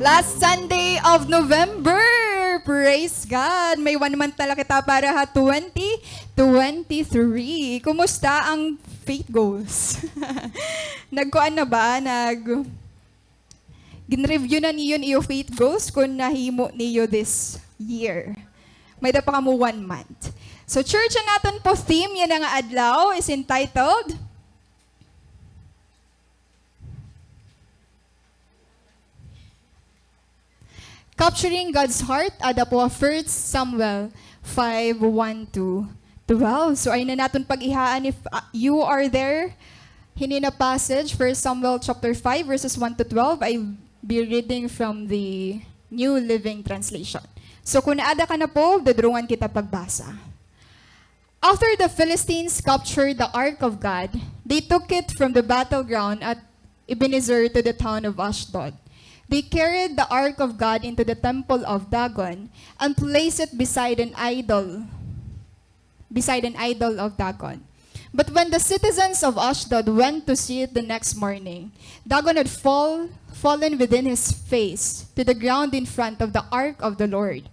Last Sunday of November. Praise God. May 1 month na kita para 2023. Kumusta ang faith goals? Nagkuan na ba? Gin-review na niyo iyo faith goals kung nahimo niyo this year. May da pa kamo 1 month. So church ang natin po theme yan nga adlaw is entitled Capturing God's Heart, ada po 1 Samuel 5:1-12. So ay na natin pag-ihaan if you are there. Hindi na passage, 1 Samuel chapter 5 verses 1-12. I be reading from the New Living Translation. So kung naada ka na po, dadurungan kita pagbasa. After the Philistines captured the Ark of God, they took it from the battleground at Ebenezer to the town of Ashdod. They carried the Ark of God into the temple of Dagon and placed it beside an idol of Dagon. But when the citizens of Ashdod went to see it the next morning, Dagon had fallen within his face to the ground in front of the Ark of the Lord.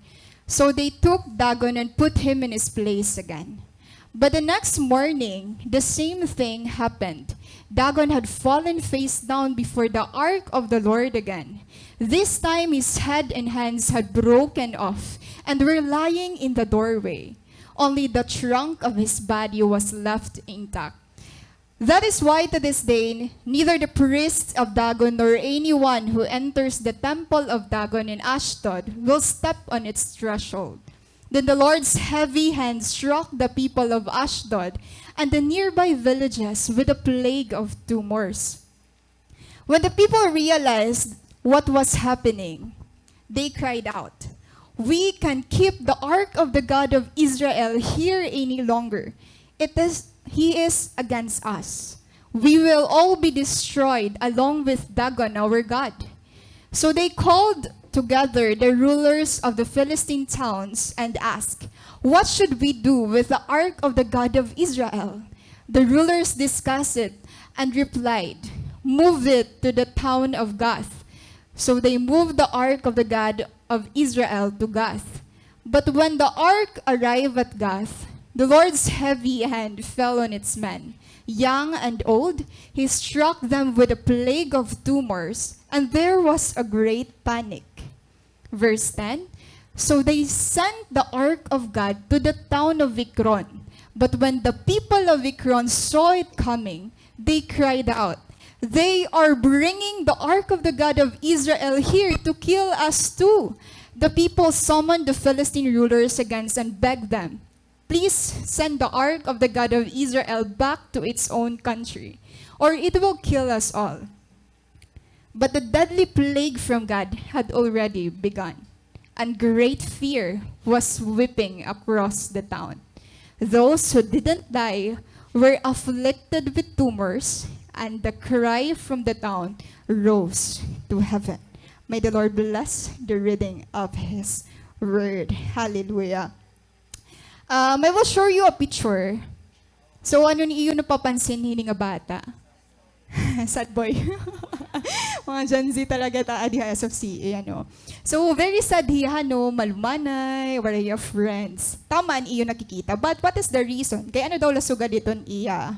So they took Dagon and put him in his place again. But the next morning, the same thing happened. Dagon had fallen face down before the Ark of the Lord again. This time his head and hands had broken off and were lying in the doorway. Only the trunk of his body was left intact. That is why to this day, neither the priests of Dagon nor anyone who enters the temple of Dagon in Ashdod will step on its threshold. Then the Lord's heavy hand struck the people of Ashdod and the nearby villages with a plague of tumors. When the people realized what was happening, they cried out, "We can't keep the ark of the God of Israel here any longer. He is against us. We will all be destroyed along with Dagon, our God." So they called together the rulers of the Philistine towns and asked, "What should we do with the ark of the God of Israel?" The rulers discussed it and replied, "Move it to the town of Gath." So they moved the ark of the God of Israel to Gath. But when the ark arrived at Gath, the Lord's heavy hand fell on its men. Young and old, he struck them with a plague of tumors, and there was a great panic. Verse 10, so they sent the ark of God to the town of Ekron. But when the people of Ekron saw it coming, they cried out, "They are bringing the ark of the God of Israel here to kill us too." The people summoned the Philistine rulers against and begged them, "Please send the ark of the God of Israel back to its own country, or it will kill us all." But the deadly plague from God had already begun, and great fear was sweeping across the town. Those who didn't die were afflicted with tumors, and the cry from the town rose to heaven. May the Lord bless the reading of His word. Hallelujah. I will show you a picture. So ano ni iyo napapansin hini nga bata? Sad boy. Mga Gen Z talaga ta adi as of CA, ano. So very sad hiya, no, malumanay, waray friends. Tama iyo nakikita. But what is the reason? Kaya ano daw lasuga diton iya?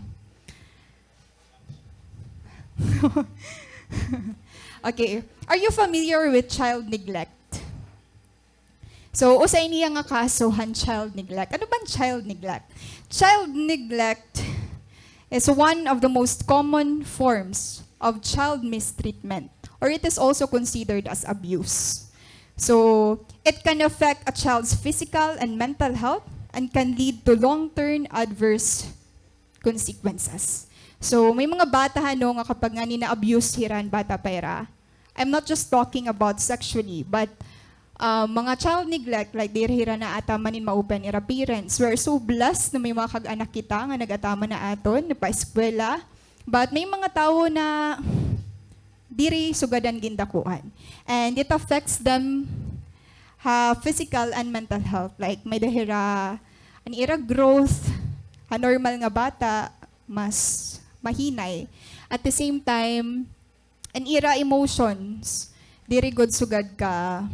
Okay. Are you familiar with child neglect? So, usay niya nga kasuhan child neglect. Ano bang child neglect? Child neglect is one of the most common forms of child mistreatment, or it is also considered as abuse. So, it can affect a child's physical and mental health and can lead to long-term adverse consequences. So, may mga bata no, nga kapag nga nina-abuse hiran bata pera, I'm not just talking about sexually, but mga child neglect, like dirhira na ata manin maupen ira parents. We're so blessed na may mga kag-anak kita nga nagatama na aton, na pa-eskwela. But may mga tao na diri sugadan gindakuan. And it affects them physical and mental health. Like may dahira an ira growth, normal nga bata, mas mahinay. At the same time, an ira emotions, diri good sugad ka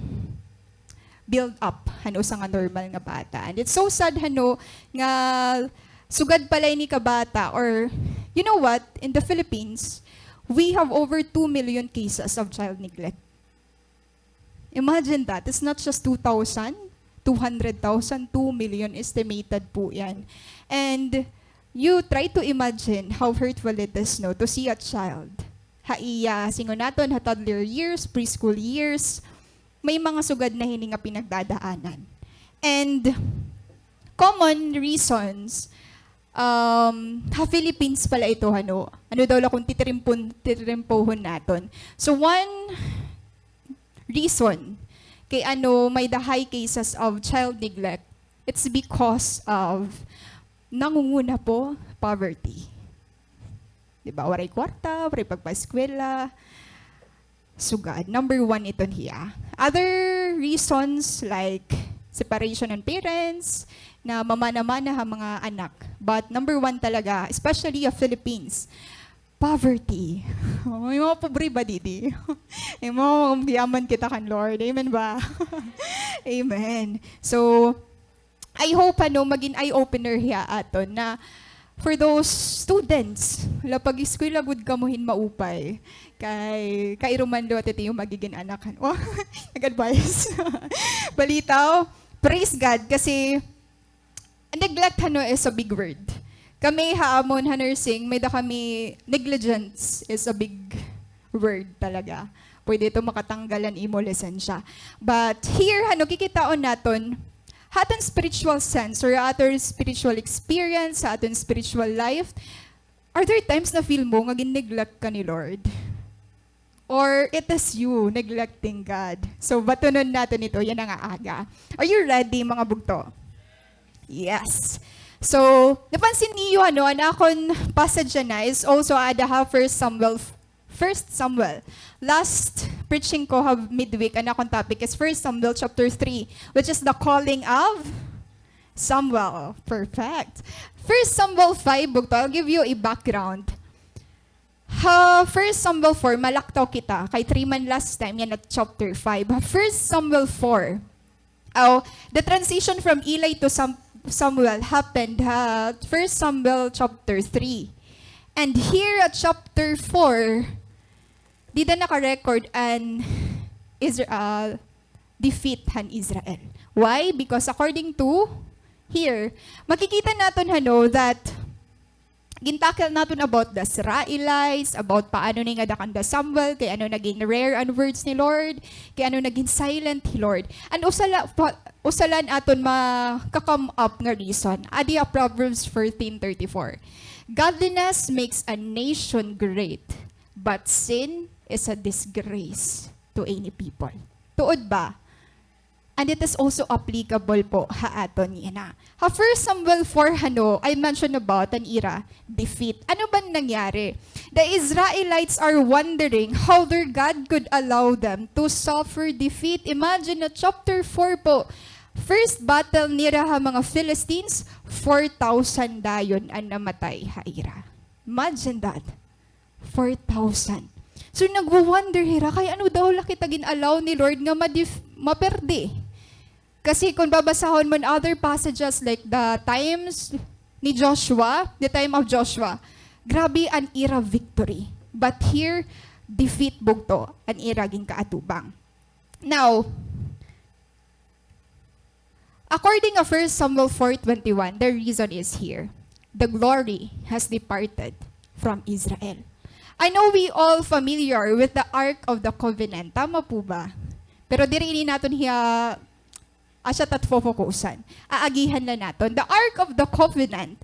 build up hano sa nga normal nga bata. And it's so sad hano nga sugad palay ni ka bata, or you know what, in the Philippines, we have over 2 million cases of child neglect. Imagine that. It's not just 2,000, 200,000, 2 million estimated po yan. And you try to imagine how hurtful it is, no, to see a child. Haiya, singon naton, ha toddler years, preschool years, may mga sugad na hininga pinagdadaanan. And common reasons, Philippines pala ito, ano daw la kung titirimpohon naton. So one reason kay may the high cases of child neglect, it's because of nangunguna po poverty. Diba? Waray kwarta, waray pagpaskwela, sugad. Number 1 ito niya. Other reasons like separation ng parents, na mamana-mana ha mga anak. But number 1 talaga, especially of Philippines, poverty. May mga pobre ba didi? May mga yaman kita kan Lord. Amen ba? Amen. So, I hope maging eye-opener hiya aton na for those students, pag eskwela gud kamuhin maupay, kay Romando at ito yung magiging anak. Oh, nag-advise. Balitaw, praise God, kasi neglect is a big word. Kami haamon nursing, may da kami, negligence is a big word talaga. Pwede ito makatanggalan imo lisensya. But here, kikitaon naton, aton spiritual sense or aton spiritual experience, sa aton spiritual life, are there times na feel mo nga gin-neglect ka ni Lord? Or it is you neglecting God? So, batunon natin ito, yan ang aaga. Are you ready, mga bugto? Yes. So, napansin niyo, ang akong passage na is also ada ha 1 Samuel. Last preaching ko have midweek, ang akong topic is 1 Samuel chapter 3, which is the calling of Samuel. Perfect. 1 Samuel 5, bugto, I'll give you a background. 1 Samuel 4, malaktaw kita. Kay 3 man last time, yan at chapter 5. 1 Samuel 4, the transition from Eli to Samuel happened at 1 Samuel chapter 3. And here at chapter 4, di na naka-record an defeat han Israel. Why? Because according to here, makikita natin that gintakil natin about the Israelites, about paano ni nga dakanda Samuel, kay ano naging rare ang words ni Lord, kay ano naging silent ni Lord. And usalan aton makakam up nga reason. Adi Proverbs 14:34. Godliness makes a nation great, but sin is a disgrace to any people. Tuod ba? And it is also applicable po haaton niya na. 1 Samuel 4, I mentioned about an era, defeat. Ano ba nangyari? The Israelites are wondering how their God could allow them to suffer defeat. Imagine na chapter 4 po. First battle nila mga Philistines, 4,000 dayon ang namatay haira. Imagine that. 4,000. So nagwo-wonder hira, kaya ano daw laki tagin allow ni Lord nga maperde. Kasi kung babasahon mo in other passages like the times ni Joshua, the time of Joshua, grabe an era victory. But here, defeat bugto, an era ging kaatubang. Now, according to 1 Samuel 4:21, the reason is here. The glory has departed from Israel. I know we all familiar with the Ark of the Covenant. Tama po ba? Pero diri ini naton hiya asya tatfofokusan. Aagihan na naton. The Ark of the Covenant,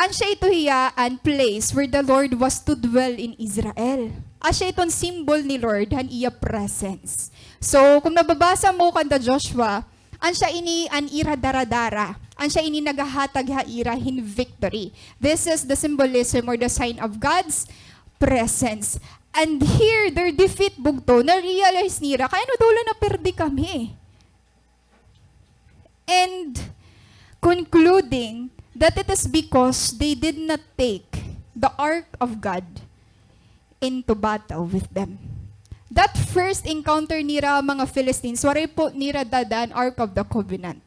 ansya ito hiya an place where the Lord was to dwell in Israel. Asya iton symbol ni Lord han iya presence. So, kung nababasa mo kanda Joshua, ansya ini an ira daradara. Ansya ini nagahatag ha ira hin victory. This is the symbolism or the sign of God's presence. And here, their defeat bugto, na-realize nila, kaya no daw na perdi kami. And concluding that it is because they did not take the ark of God into battle with them. That first encounter nira mga Philistines, waray po nira dadan Ark of the Covenant.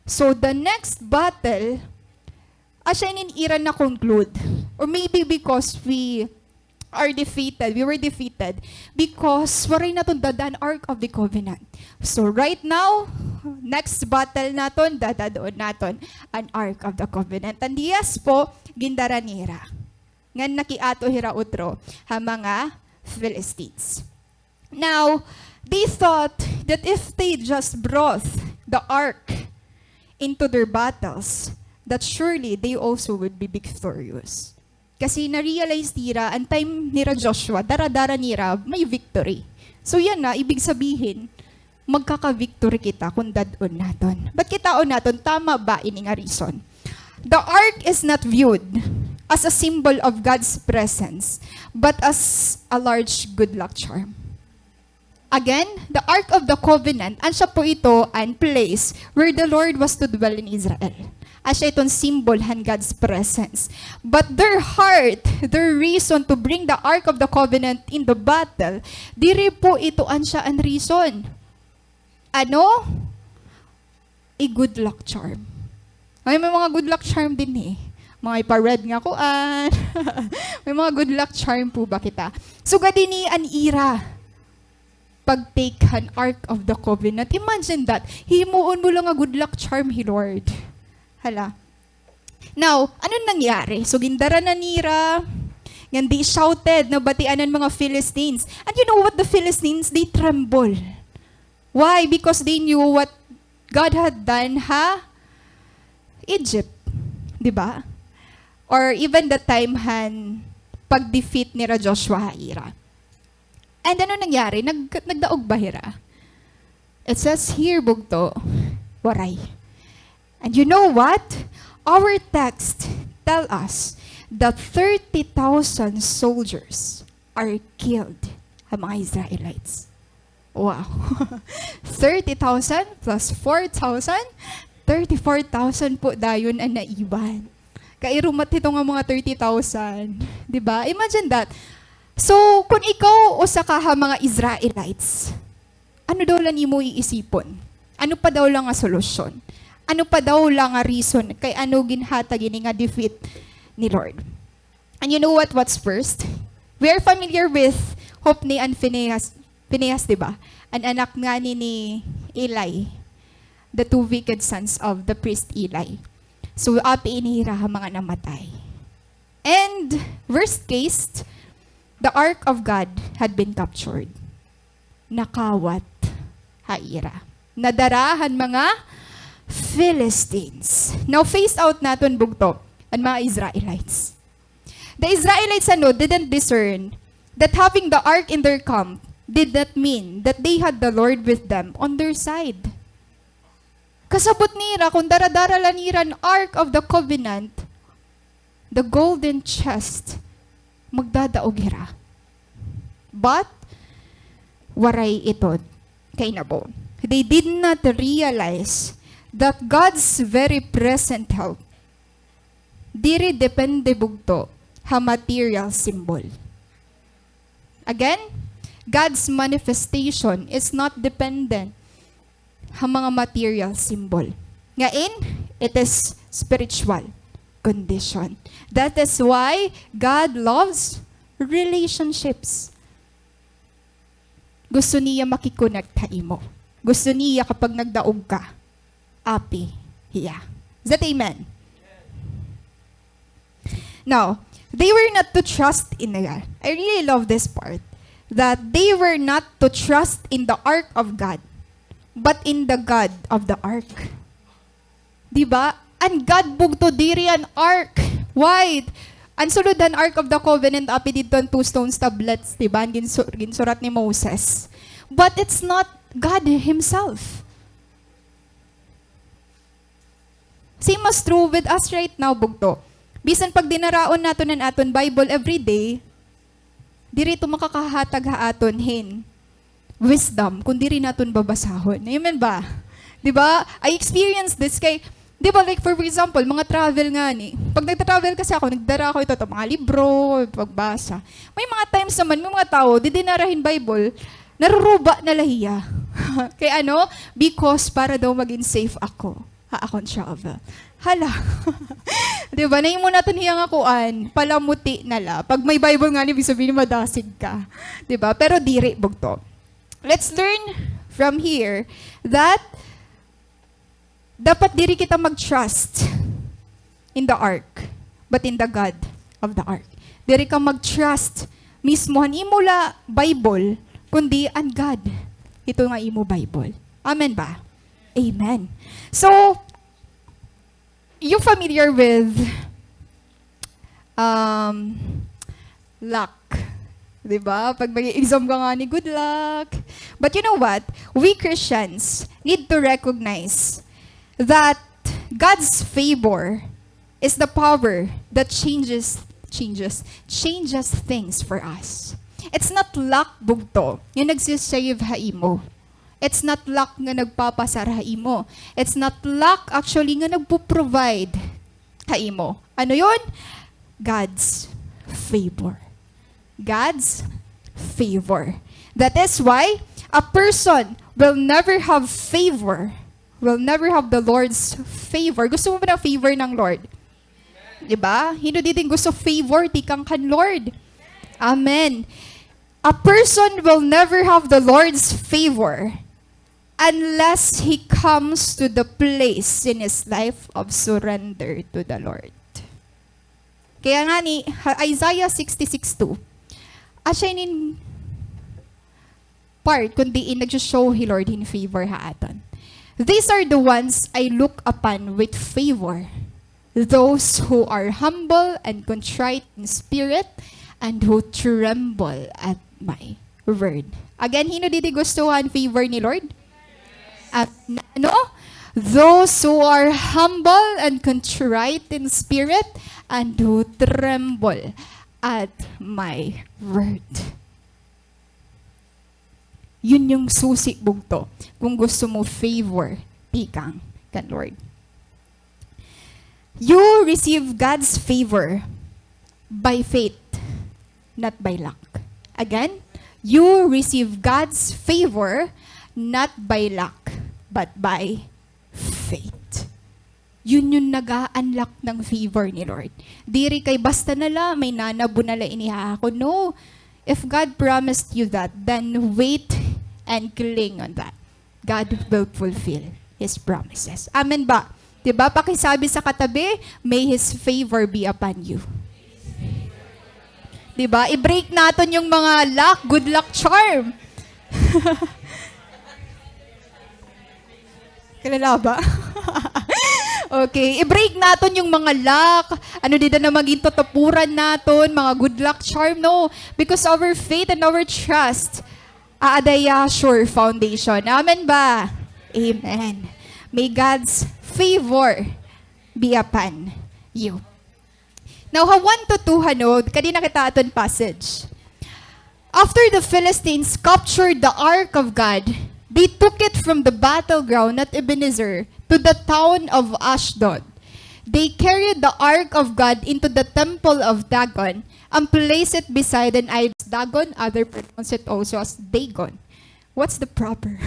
So the next battle, asya ira na conclude. Or maybe because we were defeated because waray naton dadan Ark of the Covenant. So right now, next battle naton, dadadoon naton an Ark of the Covenant. And yes po, gindaran nira. Ngan nakiato hira utro ha mga Philistines. Now, they thought that if they just brought the ark into their battles, that surely they also would be victorious. Kasi na-realize nira, ang time nira Joshua, dara-dara nira, may victory. So yan na, ibig sabihin, magkaka-victory kita kung dadon naton. Ba't kitaon naton? Tama ba ini nga reason? The ark is not viewed as a symbol of God's presence, but as a large good luck charm. Again, the Ark of the Covenant, ansya po ito ang place where the Lord was to dwell in Israel. Asya itong symbol han God's presence. But their heart, their reason to bring the Ark of the Covenant in the battle, diri po ito ansya ang reason. Ano? A good luck charm. Ay, may mga good luck charm din eh. Mga ipa-red nga kuan. May mga good luck charm po ba kita? So, gadini an ira pag-take an Ark of the Covenant. Imagine that. Himuon mo lang a good luck charm, He Lord. Hala. Now, anong nangyari? So, gindara na nira. Nga they shouted na batianan mga Philistines. And you know what the Philistines? They tremble. Why? Because they knew what God had done, Egypt. Diba? Or even the time pag-defeat nira Joshua ira. And ano nangyari? Nagdaog bahira. It says here, bugto, waray. And you know what? Our text tell us that 30,000 soldiers are killed ang mga Israelites. Wow. 30,000 plus 4,000, 34,000 po dayon ang naiban. Kairumat ito nga mga 30,000. Diba? Imagine that. So, kung ikaw o sa kaha mga Israelites, ano daw lang imo iisipon? Ano pa daw lang nga solusyon? Ano pa daw lang nga reason kay ano ginhatag ini nga defeat ni Lord? And you know what's first? We are familiar with Hophni and Phinehas, diba? An anak nga ni Eli, the two wicked sons of the priest Eli. So, api inihira mga namatay. And, worst case, the Ark of God had been captured. Nakawat, haira. Nadarahan mga Philistines. Now, face out naton bugto ang mga Israelites. The Israelites didn't discern that having the Ark in their camp did not mean that they had the Lord with them on their side. Kasabot nira, kung daradara laniran Ark of the Covenant, the golden chest, magdadaog hira. But, waray ito kay nabo. They did not realize that God's very present help diri depende bugto ha material symbol. Again, God's manifestation is not dependent ha mga material symbol. Ngayon, it is spiritual condition. That is why God loves relationships. Gusto niya makikonect ha imo. Gusto niya kapag nagdaog ka, api hiya. Is that amen? Now, they were not to trust in God. I really love this part. That they were not to trust in the Ark of God, but in the God of the Ark. Diba? And God bugto diri an Ark. Why? Ang suludan Ark of the Covenant, api dito ang 2 stones tablets, diba? Ginsurat ni Moses. But it's not God Himself. Same as true with us right now, bugto. Bisan pag dinaraon nato ng aton Bible every day, dirito makakahatag ha aton wisdom, kung diri naton babasahon. Amen ba? Diba? I experienced this kay Di ba, like for example, mga travel nga ni. Pag nagta-travel kasi ako, nagdara ako ito, mga libro, pagbasa. May mga times naman, may mga tao, di dinarahin Bible, naruruba na lahiya. Kaya ano? Because para daw maging safe ako. Akong travel. Hala. Di ba? Nahin mo natin hiyang akuan, palamuti na la. Pag may Bible nga, ibig sabihin madasig ka. Di ba? Pero diri bugto. Let's learn from here that dapat diri kita mag-trust in the ark, but in the God of the ark. Diri ka mag-trust mismo han imo la Bible, kundi ang God. Ito nga imo Bible. Amen ba? Amen. So, you familiar with luck? Diba? Pag mag-exam ka nga ni, good luck. But you know what? We Christians need to recognize that God's favor is the power that changes things for us. It's not luck bugto, yung nagsisave haimo. It's not luck nga nagpapasar haimo. It's not luck actually nga nagpo-provide haimo. Ano yun? God's favor. God's favor. That is why a person will never have favor, will never have the Lord's favor. Gusto mo ba ng favor ng Lord? Diba? Hindi din gusto favor, tikang kan Lord. Amen. A person will never have the Lord's favor unless he comes to the place in his life of surrender to the Lord. Kaya nga ni Isaiah 66:2, asya inin part kundi in nag-show hi Lord in favor haaton. These are the ones I look upon with favor, those who are humble and contrite in spirit and who tremble at my word. Again, hino didi gustuhan favor ni Lord? At ano? Those who are humble and contrite in spirit and who tremble at my word. Yun yung susi bugto kung gusto mo favor, tikang kan Lord. You receive God's favor by faith, not by luck. Again, you receive God's favor not by luck, but by faith. Yun yung nag-a-unlock ng favor ni Lord. Diri kay basta nala, may nanabo nala inihako. No. If God promised you that, then wait and cling on that. God will fulfill His promises. Amen ba? Diba? Pakisabi sa katabi, may His favor be upon you. Diba? I-break natin yung mga luck, good luck charm. Kilala ba? Okay, i-break natin yung mga luck. Ano dito na maging tatapuran natin, mga good luck charm. No, because our faith and our trust, aadaya sure foundation. Amen ba? Amen. May God's favor be upon you. Now, 1 to 2 hanod, kanina kita aton passage. After the Philistines captured the ark of God, they took it from the battleground at Ebenezer to the town of Ashdod. They carried the ark of God into the temple of Dagon and placed it beside an idol. Dagon, other pronounce it also as Dagon. What's the proper?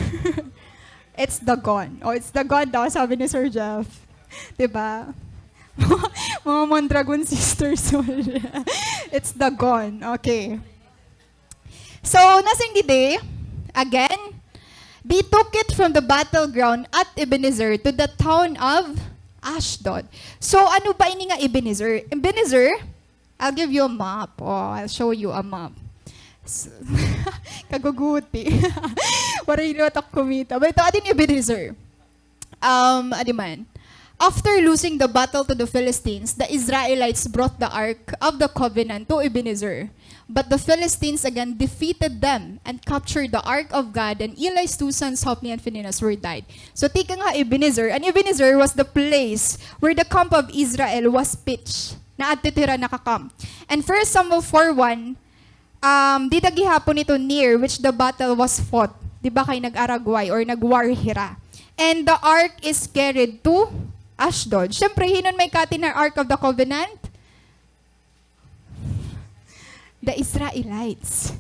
It's Dagon. Oh, it's Dagon daw, sabi ni Sir Jeff. Diba? Mga Mondragon sisters. It's Dagon. Okay. So, nasing dide, again, they took it from the battleground at Ebenezer to the town of Ashdod. So, ano ba ini nga Ebenezer? Ebenezer, I'll give you a map. Oh, I'll show you a map. So, kaguguti. Waray-Waray kumita. But ito, atin Ebenezer. Adiman. After losing the battle to the Philistines, the Israelites brought the Ark of the Covenant to Ebenezer. But the Philistines again defeated them and captured the Ark of God, and Eli's two sons, Hophni and Phinehas, were died. So, tika nga Ebenezer. And Ebenezer was the place where the camp of Israel was pitched. Na atitira nakakam. And 1 Samuel 4:1, di gihapon ito near which the battle was fought. Di ba kay nag-Aragway or nag-Warhira. And the ark is carried to Ashdod. Siyempre, hinon may kati ng Ark of the Covenant? The Israelites.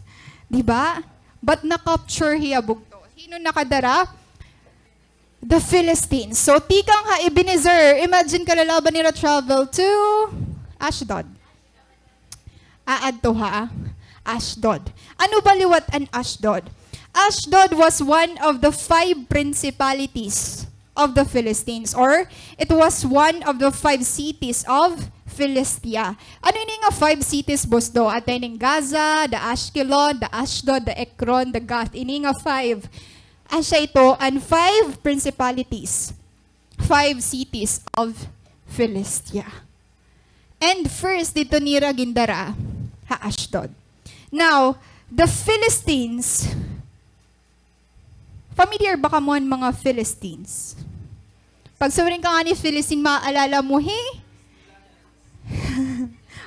Diba? But na-capture hiya bugto. Hinon nakadara? The Philistines. So, tikang ha, Ebenezer, imagine kalalaban nila travel to Ashdod. Aad to ha? Ashdod. Ano ba liwat an Ashdod? Ashdod was one of the 5 principalities of the Philistines, or it was one of the 5 cities of Philistia. Ano yun nga 5 cities, boss do? At yun Gaza, the Ashkelon, the Ashdod, the Ekron, the Gath. Ini nga 5. Asya ito, and 5 principalities. 5 cities of Philistia. And first, dito nira gindara, ha Ashdod. Now, the Philistines, familiar ba ka mo mga Philistines? Pag sabihin ka nga ni Philistine, maaalala mo, hey?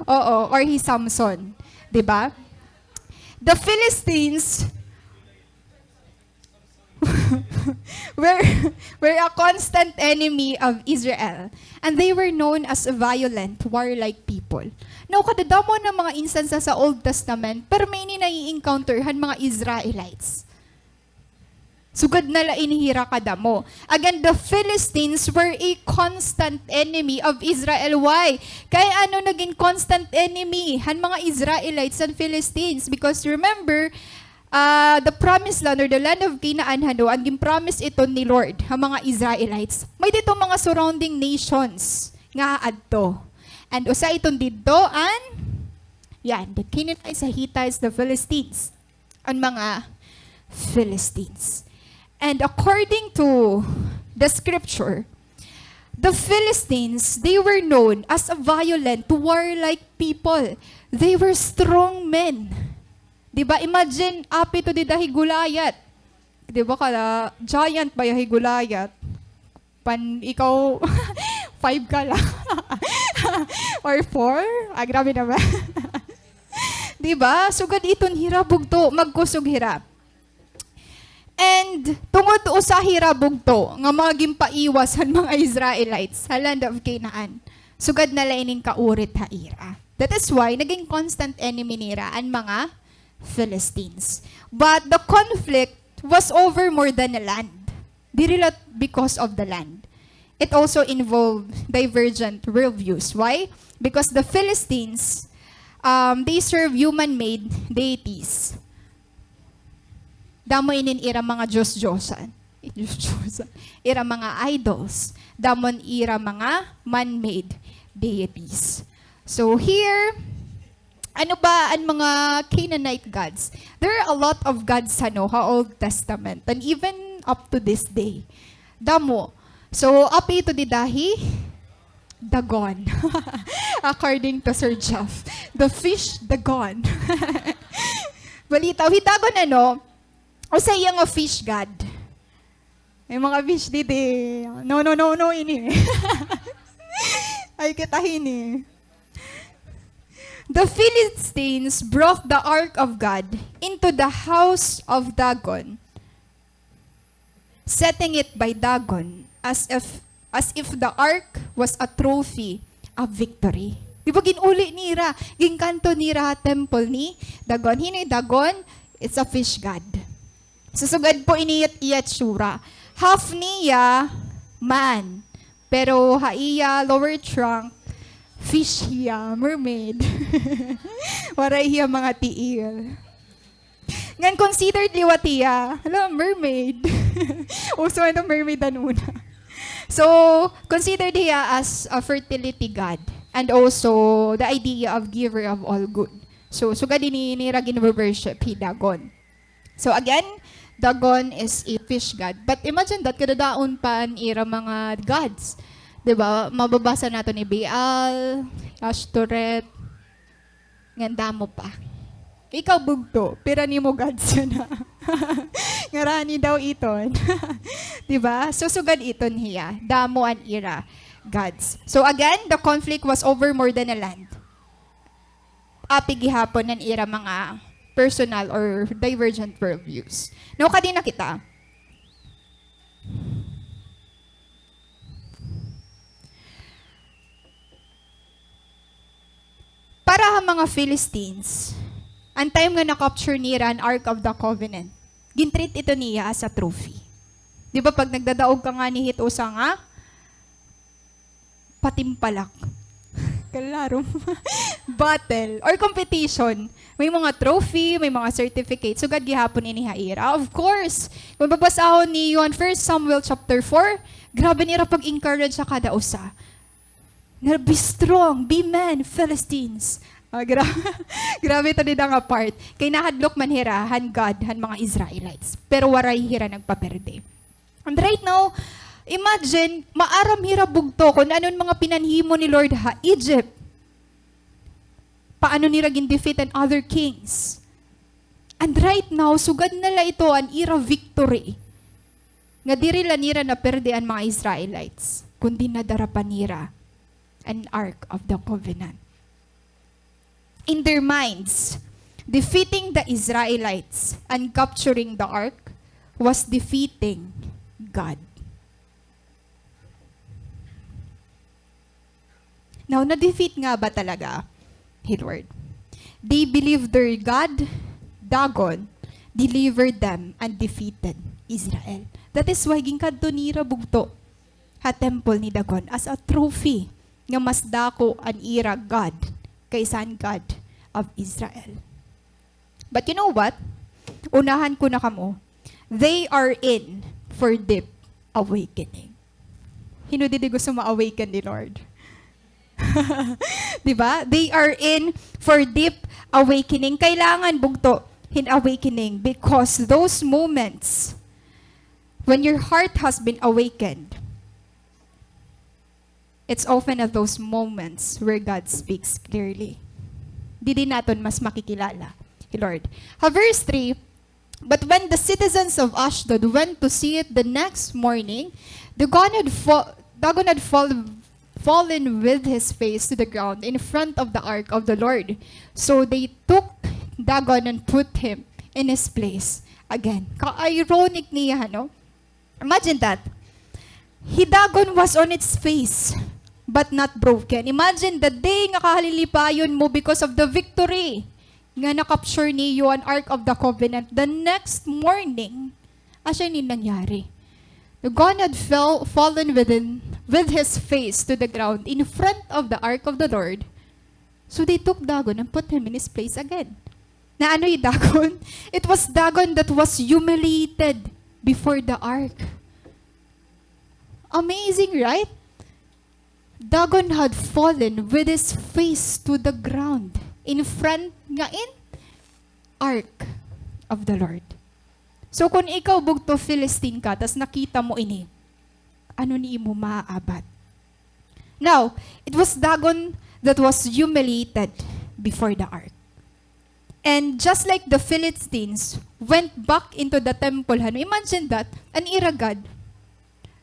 Oo, or he Samson. Diba? The Philistines were a constant enemy of Israel. And they were known as a violent, warlike people. Now, kadadamo ng mga instances sa Old Testament, pero may nai-encounterhan mga Israelites. Sugad na lain hira kadamo. Again, the Philistines were a constant enemy of Israel. Why? Kaya ano naging constant enemy han mga Israelites and Philistines? Because remember, the promised land or the land of Canaan hano, ang promise ito ni Lord, ang mga Israelites. May dito mga surrounding nations nga adto. And usa itong dito yan, the Canaanites, the Hittites, the Philistines. Ang mga Philistines. And according to the scripture, the Philistines, they were known as a violent, warlike people. They were strong men. Diba? Imagine, api to dida higulayat. Diba kala, giant ba yung higulayat? Ikaw, 5 ka lang. Or 4? Grabe naman. Diba? Sugad iton hirabog to, magkusog hirap. And tungod usa hirabog to, nga mga gimpaiwas han mga Israelites sa land of Canaan. Sugad na laining kaurit ha ira. That is why naging constant enemy nira ang mga Philistines. But the conflict was over more than the land. Dili lang because of the land. It also involved divergent worldviews. Why? Because the Philistines, they serve human-made deities. Damo inin ira mga Diyos-Diyosan. Ira mga idols. Damon ira mga man-made deities. So here, ano ba ang mga Canaanite gods? There are a lot of gods sa Old Testament, and even up to this day. Damo. So, up ito didahi, Dagon. According to Sir Jeff. The fish, Dagon. Balita, Dagon o sa iyang a fish god. May mga fish dito. No, ini. Ay, kitahin The Philistines brought the ark of God into the house of Dagon, setting it by Dagon as if the ark was a trophy of victory. Di ba ginuli nira, ginkanto nira temple ni Dagon. Hinoy Dagon, it's a fish god. Susugad po iniyat sura. Half niya, man. Pero haiya, lower trunk, fish hiya, mermaid. Waray hiya mga tiil. Ngan considered liwat hiya, mermaid. Uso ano mermaid anuna. So, considered hiya as a fertility god. And also, the idea of giver of all good. So, sugad ni ragin worship hi Dagon. So again, Dagon is a fish god. But imagine that, kadadaon pa ira mga gods. Diba? Mababasa nato ni Baal, Ashtoreth, nganda mo pa. Ikaw bugto, pira ni mo gods yun na. Ngarani daw iton. Diba? Susugad iton hiya. Damo an ira gods. So again, the conflict was over more than a land. Api gihapon ng ira mga personal or divergent worldviews. No, kadina kita. ang mga Philistines, ang time nga na-capture nila ang Ark of the Covenant, gintreat ito niya as a trophy. Di ba pag nagdadaog ka nga ni Hitusa nga, patimpalak. Kalaro. Battle or competition. May mga trophy, may mga certificates. So, God gihapon inihaira. Of course, kung babasahon ni Juan 1 Samuel chapter 4, grabe nira pag-encourage sa kada usa. Be strong, be men, Philistines. Grabe ito din nga part. Kay nahadlok man hira, han God, han mga Israelites. Pero waray hira nagpaperde. And right now, imagine, maaram hira bugto kung anon mga pinanhimo ni Lord ha, Egypt. Paano nila gin-defeat and other kings. And right now, sugad nila ito an ira victory. Nga diri la nira na perde ang mga Israelites, kundi nadarapan nira an Ark of the Covenant. In their minds, defeating the Israelites and capturing the Ark was defeating God. Now, na-defeat nga ba talaga, Lord? They believed their God, Dagon, delivered them and defeated Israel. That is why ginkadto nira bugto ha temple ni Dagon as a trophy nga mas dako an ira God kaysa ang God of Israel. But you know what? Unahan ko na kamo. They are in for deep awakening. Hinudidi gusto ma-awaken ni Lord. Diba? They are in for deep awakening. Kailangan bugto in awakening because those moments when your heart has been awakened, it's often at those moments where God speaks clearly. Di naton mas makikilala, Lord. Verse 3, but when the citizens of Ashdod went to see it the next morning, Dagon had fallen with his face to the ground in front of the ark of the Lord. So they took Dagon and put him in his place again. Ka-ironic niya, no? Imagine that. Dagon was on its face, but not broken. Imagine the day nga kahalilipayon mo because of the victory nga na-capture niyo an Ark of the Covenant. The next morning, asya ni nangyari? Dagon had fallen with his face to the ground in front of the Ark of the Lord. So they took Dagon and put him in his place again. Na ano yung Dagon? It was Dagon that was humiliated before the Ark. Amazing, right? Dagon had fallen with his face to the ground in front nga in Ark of the Lord. So kung ikaw bugto Philistine ka, tas nakita mo ini, ano ni mo maaabat? Now, it was Dagon that was humiliated before the ark. And just like the Philistines went back into the temple, imagine that, an ira God.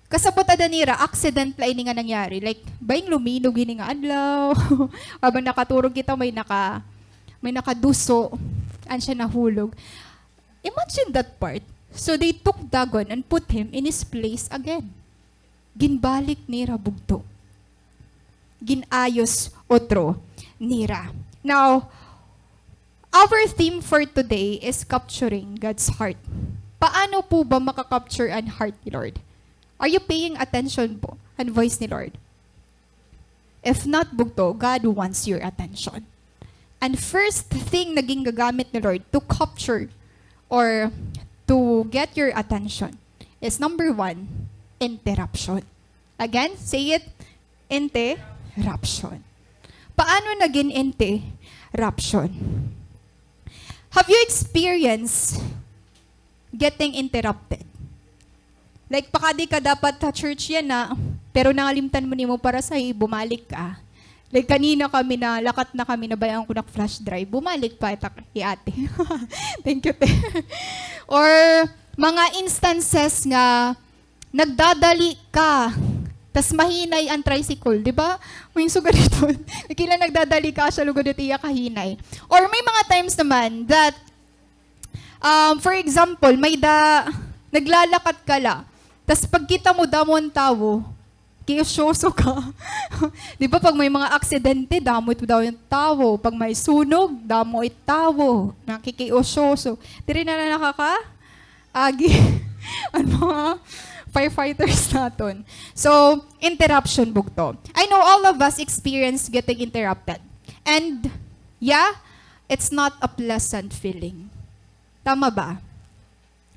Kasabot ada nira, accident la ini nga nangyari. Like, bayang luminog ini nga adlaw. Habang nakaturog kita, may nakaduso. An siya nahulog. Imagine that part. So they took Dagon and put him in his place again. Ginbalik nira bugto. Ginayos otro nira. Now, our theme for today is capturing God's heart. Paano po ba makakapture ang heart ni Lord? Are you paying attention po ang voice ni Lord? If not bugto, God wants your attention. And first thing naging gagamit ni Lord to capture or to get your attention is number 1, interruption. Again, say it, interruption. Paano naging interruption? Have you experienced getting interrupted? Like, pakadi ka dapat sa church yan na, pero nangalimtan mo ni mo para sa'yo, bumalik ka. Like, kanina kami na, lakat na kami, nabayaan ko ng flash drive, bumalik pa, ate. Thank you, te. Or, mga instances nga, nagdadali ka, tas mahinay ang tricycle, di ba? May sugat ito. Kailan nagdadali ka, siya lugod ito iya kahinay. Or may mga times naman that, for example, naglalakad ka la, tas pagkita mo damon tawo, kiosyoso ka. Di ba pag may mga aksidente, damoy daw yung tao. Pag may sunog, damoy tao. Nakikiosyoso. Di rin na nakaka-agi ang mga firefighters natin. So, interruption bugto. I know all of us experience getting interrupted. And, yeah, it's not a pleasant feeling. Tama ba?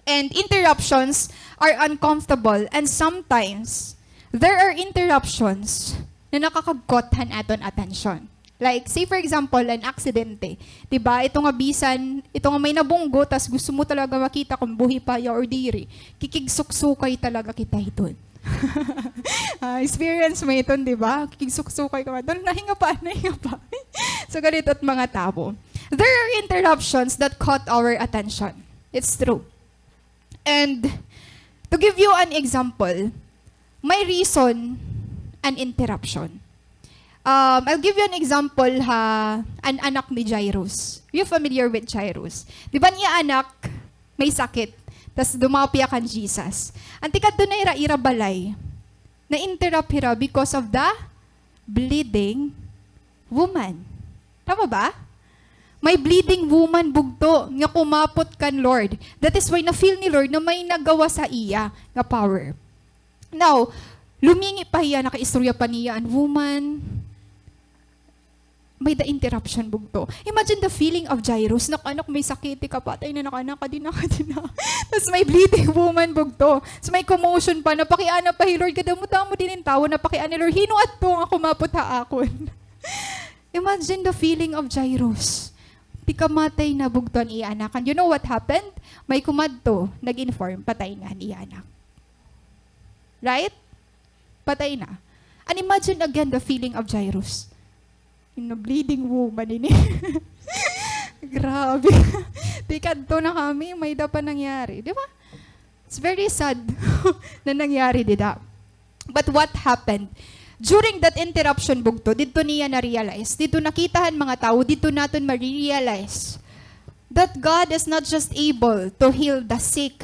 And interruptions are uncomfortable and sometimes there are interruptions na nakakagkothan aton atensyon. Like, say for example, an aksidente. Diba? Ito nga bisan, ito nga may nabunggo, tas gusto mo talaga makita kung buhi pa ya or diri. Kikigsuksukay talaga kita iton. Experience mo iton, diba? Kikigsuksukay ka ba? Doon, nahinga pa. So, ganito at mga tao. There are interruptions that caught our attention. It's true. And to give you an example, may reason an interruption. I'll give you an example an anak ni Jairus. You familiar with Jairus? Di ba niya anak may sakit, tas dumapia kan Jesus. Antikat doon na ira balay, na-interrupt hira because of the bleeding woman. Tama ba? May bleeding woman bugto nga kumapot kan Lord. That is why na-feel ni Lord na may nagawa sa iya nga power. Now, lumingi pa iya, nakaistorya pa niya ang woman. May the interruption bugto. Imagine the feeling of Jairus, anak may sakit, kapatay na nakanak, kadina. Tapos may bleeding woman bugto. So may commotion pa, napakiana pa, Lord, kadamo-damo din yung tao, napakiana ni Lord, hinuat to nga kumapot ha akon. Imagine the feeling of Jairus. Di kamatay na bugton iya anak. And you know what happened? May kumadto, nag-inform, patay nga iya anak. Right? Patay na. And imagine again the feeling of Jairus. Yung bleeding woman ini. Grabe. Di kadto na kami, may da pa nangyari. Di ba? It's very sad na nangyari dida. But what happened? During that interruption bugto, dito niya na-realize, dito nakitahan mga tao, dito natin ma-realize that God is not just able to heal the sick,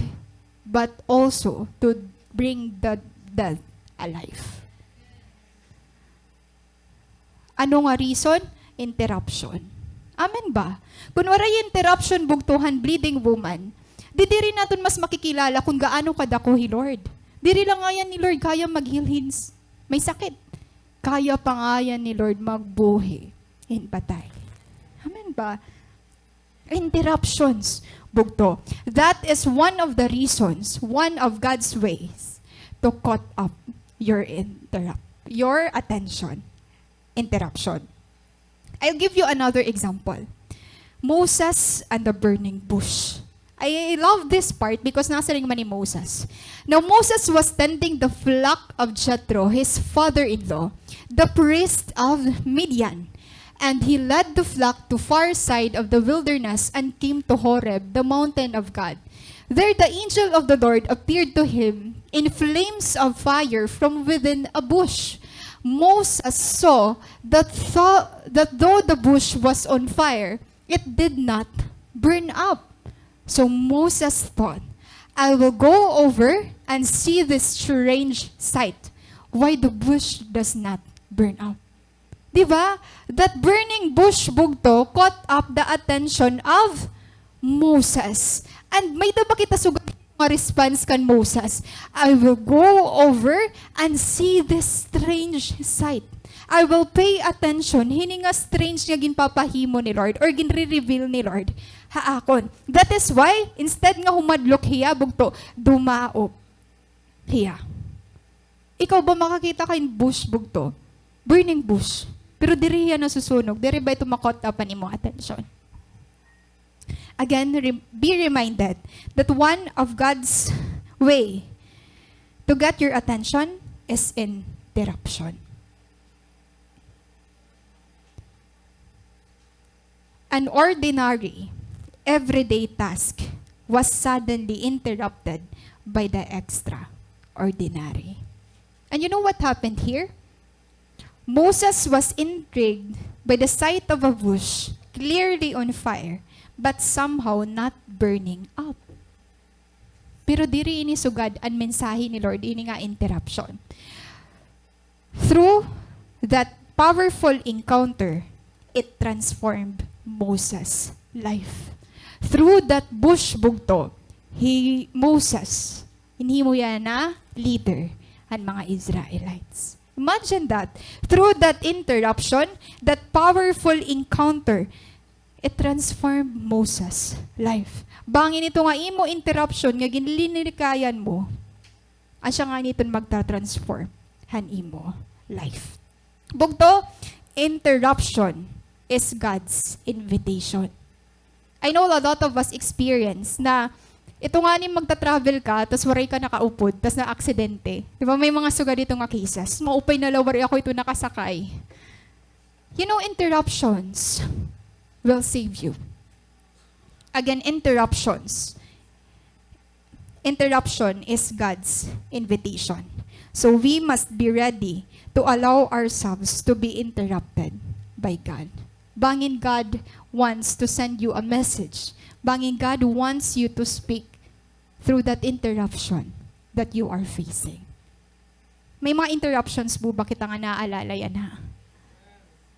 but also to bring the dead alive. Ano nga reason? Interruption. Amen ba? Kung waray interruption bugtuhan, bleeding woman, di rin natin mas makikilala kung gaano kadako hi Lord. Diri lang nga yan ni Lord kaya mag-heal may sakit. Kaya pa nga yan ni Lord magbuhi in patay. Amen ba? Interruptions, bugto. That is one of the reasons, one of God's ways to cut up your attention. Interruption. I'll give you another example. Moses and the burning bush. I love this part because nasa rin man ni Moses. Now, Moses was tending the flock of Jethro, his father-in-law, the priest of Midian. And he led the flock to far side of the wilderness and came to Horeb, the mountain of God. There the angel of the Lord appeared to him in flames of fire from within a bush. Moses saw that though the bush was on fire, it did not burn up. So Moses thought, I will go over and see this strange sight, why the bush does not burn up. Diba? That burning bush bugto caught up the attention of Moses. And may da ba kita sugat mga response kan Moses? I will go over and see this strange sight. I will pay attention. Hini nga strange nga ginpapahimo ni Lord or ginre-reveal ni Lord. Haakon. That is why, instead nga humadlok hiya, bugto, dumaop hiya. Ikaw ba makakita kayong bush bugto? Burning bush. Pero diri hiya nasusunog. Diri ba ito makotapan imong attention? Again, be reminded that one of God's way to get your attention is interruption. An ordinary, everyday task was suddenly interrupted by the extraordinary. And you know what happened here? Moses was intrigued by the sight of a bush clearly on fire, but somehow not burning up. Pero diri ini sugad ang mensahe ni Lord, ini nga interruption. Through that powerful encounter, it transformed Moses' life. Through that bush bugto, Moses, hinimo yan na leader ang mga Israelites. Imagine that. Through that interruption, that powerful encounter, it transformed Moses' life. Bangin ito nga imo interruption, nga ginlinirikayan mo, asya nga nito magta-transform han imo life. Bugto, interruption is God's invitation. I know a lot of us experience na ito nga ni magta-travel ka, tas waray ka nakaupod, tas na-aksidente. Di ba may mga suga dito nga cases, maupay na lawari ako ito nakasakay. You know, interruptions will save you. Again, interruption is God's invitation. So we must be ready to allow ourselves to be interrupted by God. Bangin God wants to send you a message. Bangin God wants you to speak through that interruption that you are facing. May mga interruptions po ba kita nga naaalala yan ha?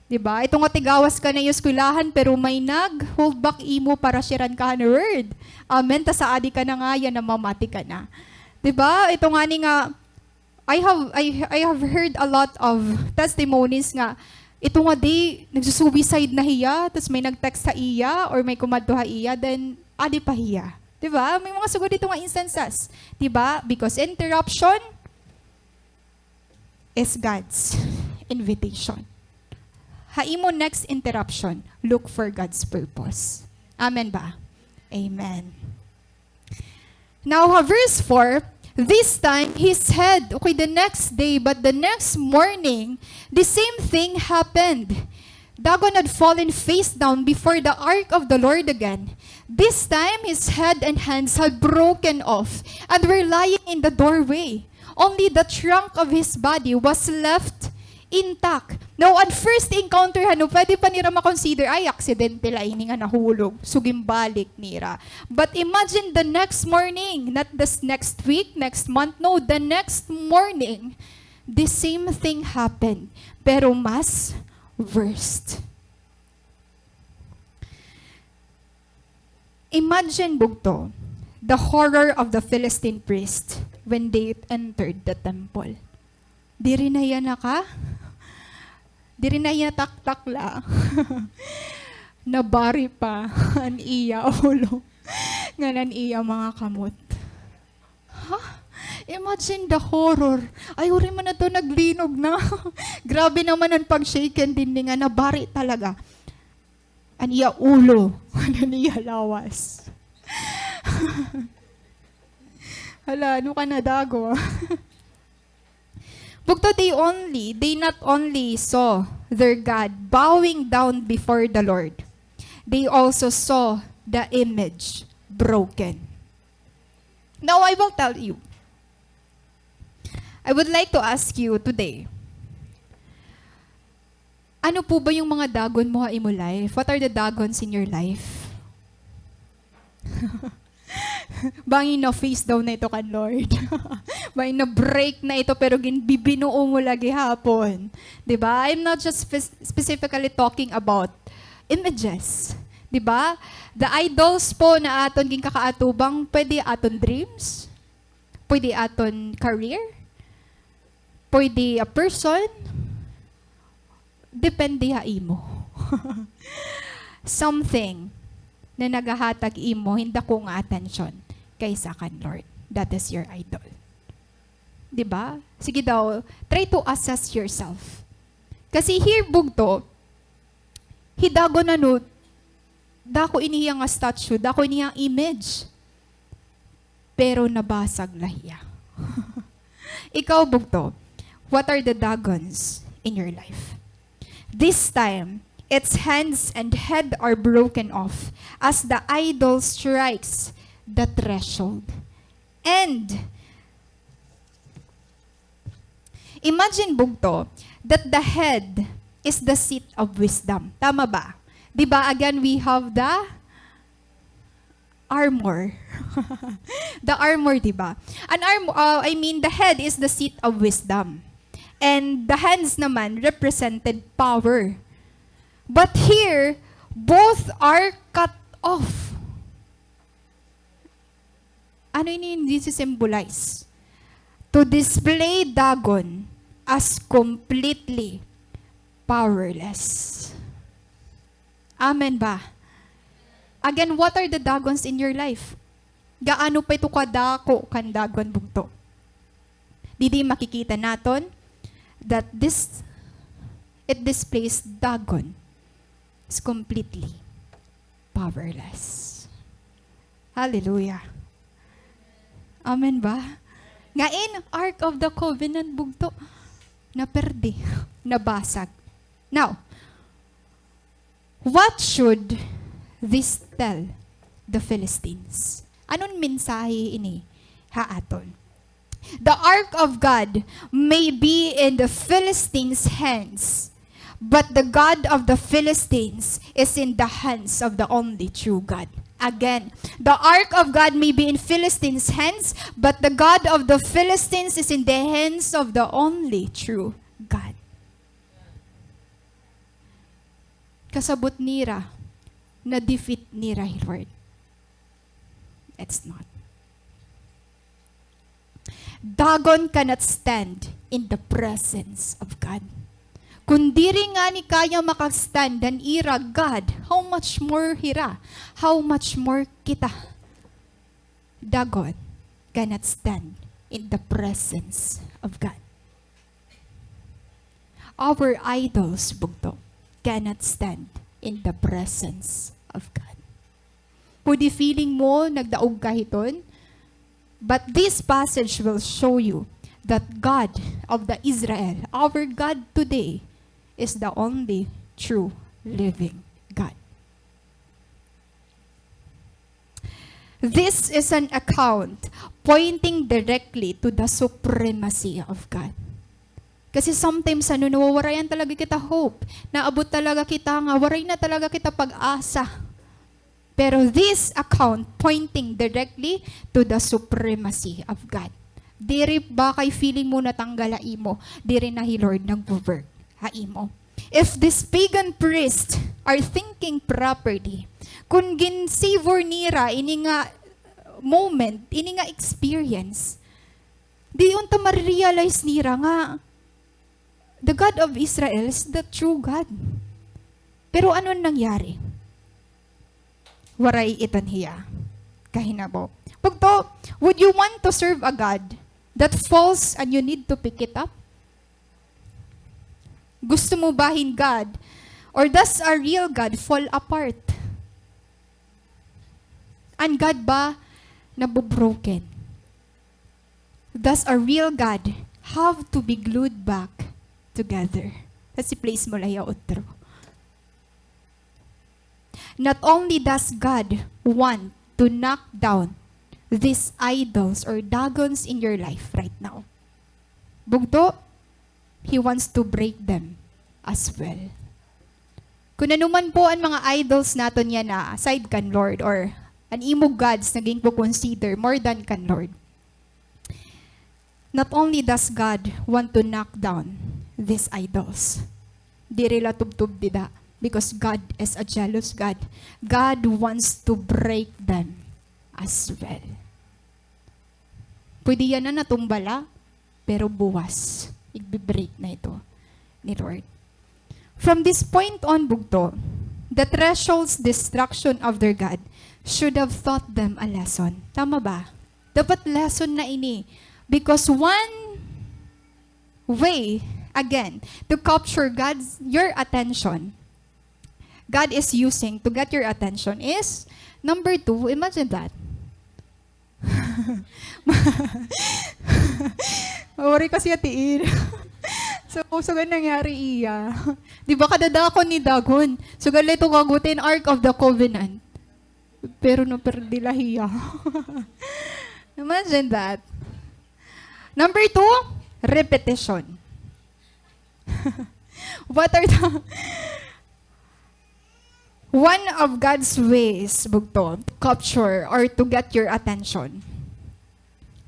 Diba? Ito nga tigawas ka na yung eskwelahan pero may nag-hold back imo para sharean ka na word. Amen. Ta sa adi ka na nga yan na mamati ka na. Diba? Ito nga ni nga I have heard a lot of testimonies nga ito nga di, nagsusuicide na hiya, tapos may nag-text sa iya, or may kumadto ha iya, then, adi pa hiya. Diba? May mga sugod dito nga instances. Diba? Because interruption is God's invitation. Haimo next interruption, look for God's purpose. Amen ba? Amen. Now, verse 4, this time, he said, okay, the next day, but the next morning, the same thing happened. Dagon had fallen face down before the ark of the Lord again. This time, his head and hands had broken off and were lying in the doorway. Only the trunk of his body was left intact. Now, at first encounter, pwede pa nira makonsider, ay, aksidente la ini nga nahulog, sugimbalik nira. But imagine the next morning, not this next week, next month, no, the next morning, the same thing happened, pero mas worst. Imagine bugto, the horror of the Philistine priest when they entered the temple. Diri na yan ka? Diri na yan tak-takla. Nabari pa an iya ulo. Nganan iya mga kamot. Ha? Imagine the horror. Ay, uri man na to naglinog na. Grabe naman ang pag-shaken din nga. Nabari talaga. An iya ulo. An iya lawas. Hala, ano ka na dago? Bugto they not only saw their God bowing down before the Lord, they also saw the image broken. Now I will tell you, I would like to ask you today, ano po ba yung mga dagon mo imo life? What are the dagons in your life? Bangin na face down na ito kan Lord. Bangin na break na ito pero ginbibinuo mo lagi hapon. Diba? I'm not just specifically talking about images. Diba? The idols po na aton kakaatubang, pwede aton dreams, pwede aton career, pwede a person, depende ha imo. Something na nagahatag imo, hindi ko nga atensyon kaysa kan Lord. That is your idol. Diba? Sige daw, try to assess yourself. Kasi here bugto, hidago na no, dako iniyang nga statue, dako iniyang image. Pero nabasag lahiya. Ikaw bugto, what are the dagons in your life? This time, its hands and head are broken off as the idol strikes the threshold. And imagine bugto that the head is the seat of wisdom. Tama ba? Diba again we have the armor. The armor, diba? The head is the seat of wisdom. And the hands naman represented power. But here, both are cut off. Ano ini symbolize? To display Dagon as completely powerless. Amen ba? Again, what are the Dagons in your life? Gaano pa ito kadako kan Dagon bugto? Didi makikita naton that it displays Dagon is completely powerless. Hallelujah. Amen ba? Ngayon, Ark of the Covenant bugto, naperdi, nabasag. Now, what should this tell the Philistines? Anong mensahe ini haaton? The Ark of God may be in the Philistines' hands, but the God of the Philistines is in the hands of the only true God. Again, the Ark of God may be in Philistines' hands, but the God of the Philistines is in the hands of the only true God. Kasabot nira, na-defeat nira, Lord. It's not. Dagon cannot stand in the presence of God. Kung diri nga ni kaya makastand dan ira God, how much more hira? How much more kita? Dagon cannot stand in the presence of God. Our idols, bugto, cannot stand in the presence of God. Pwede feeling mo, nagdaog ka hiton, but this passage will show you that God of the Israel, our God today, is the only true living God. This is an account pointing directly to the supremacy of God. Kasi sometimes nawawarayan talaga kita hope. Naabot talaga kita nga, waray na talaga kita pag-asa. Pero this account pointing directly to the supremacy of God. Diri ba kay feeling mo natanggal mo, diri na Lord nag-work haimo. If this pagan priest are thinking properly, kung ginsavor nira ini nga moment, ini nga experience, di unta ma-realize nira nga the God of Israel is the true God. Pero ano nangyari? Waray iton hiya. Kahinabo. Pagto, would you want to serve a God that falls and you need to pick it up? Gusto mo bahin God? Or does a real God fall apart? And God ba nabobroken? Does a real God have to be glued back together? That's the place mo laya utro. Not only does God want to knock down these idols or dagons in your life right now, bugto, He wants to break them as well. Kung anuman po ang mga idols naton yan na aside kan Lord or an imog gods naging po consider more than kan Lord. Not only does God want to knock down these idols, di rila tubtub dida, because God is a jealous God. God wants to break them as well. Pwede yan na natumbala, pero buwas. I-break na ito ni Lord. From this point on, bugto, the threshold's destruction of their God should have taught them a lesson. Tama ba? Dapat lesson na ini. Because one way, again, to capture your attention, God is using to get your attention is, number 2, imagine that. Mawari kasi atiin. So ganun nangyari iya. Di ba kadadako ni Dagon? So galito kagutin Ark of the Covenant. Pero naperdi lahiya. Imagine that. Number 2, repetition. What are the... One of God's ways, bugto, to capture or to get your attention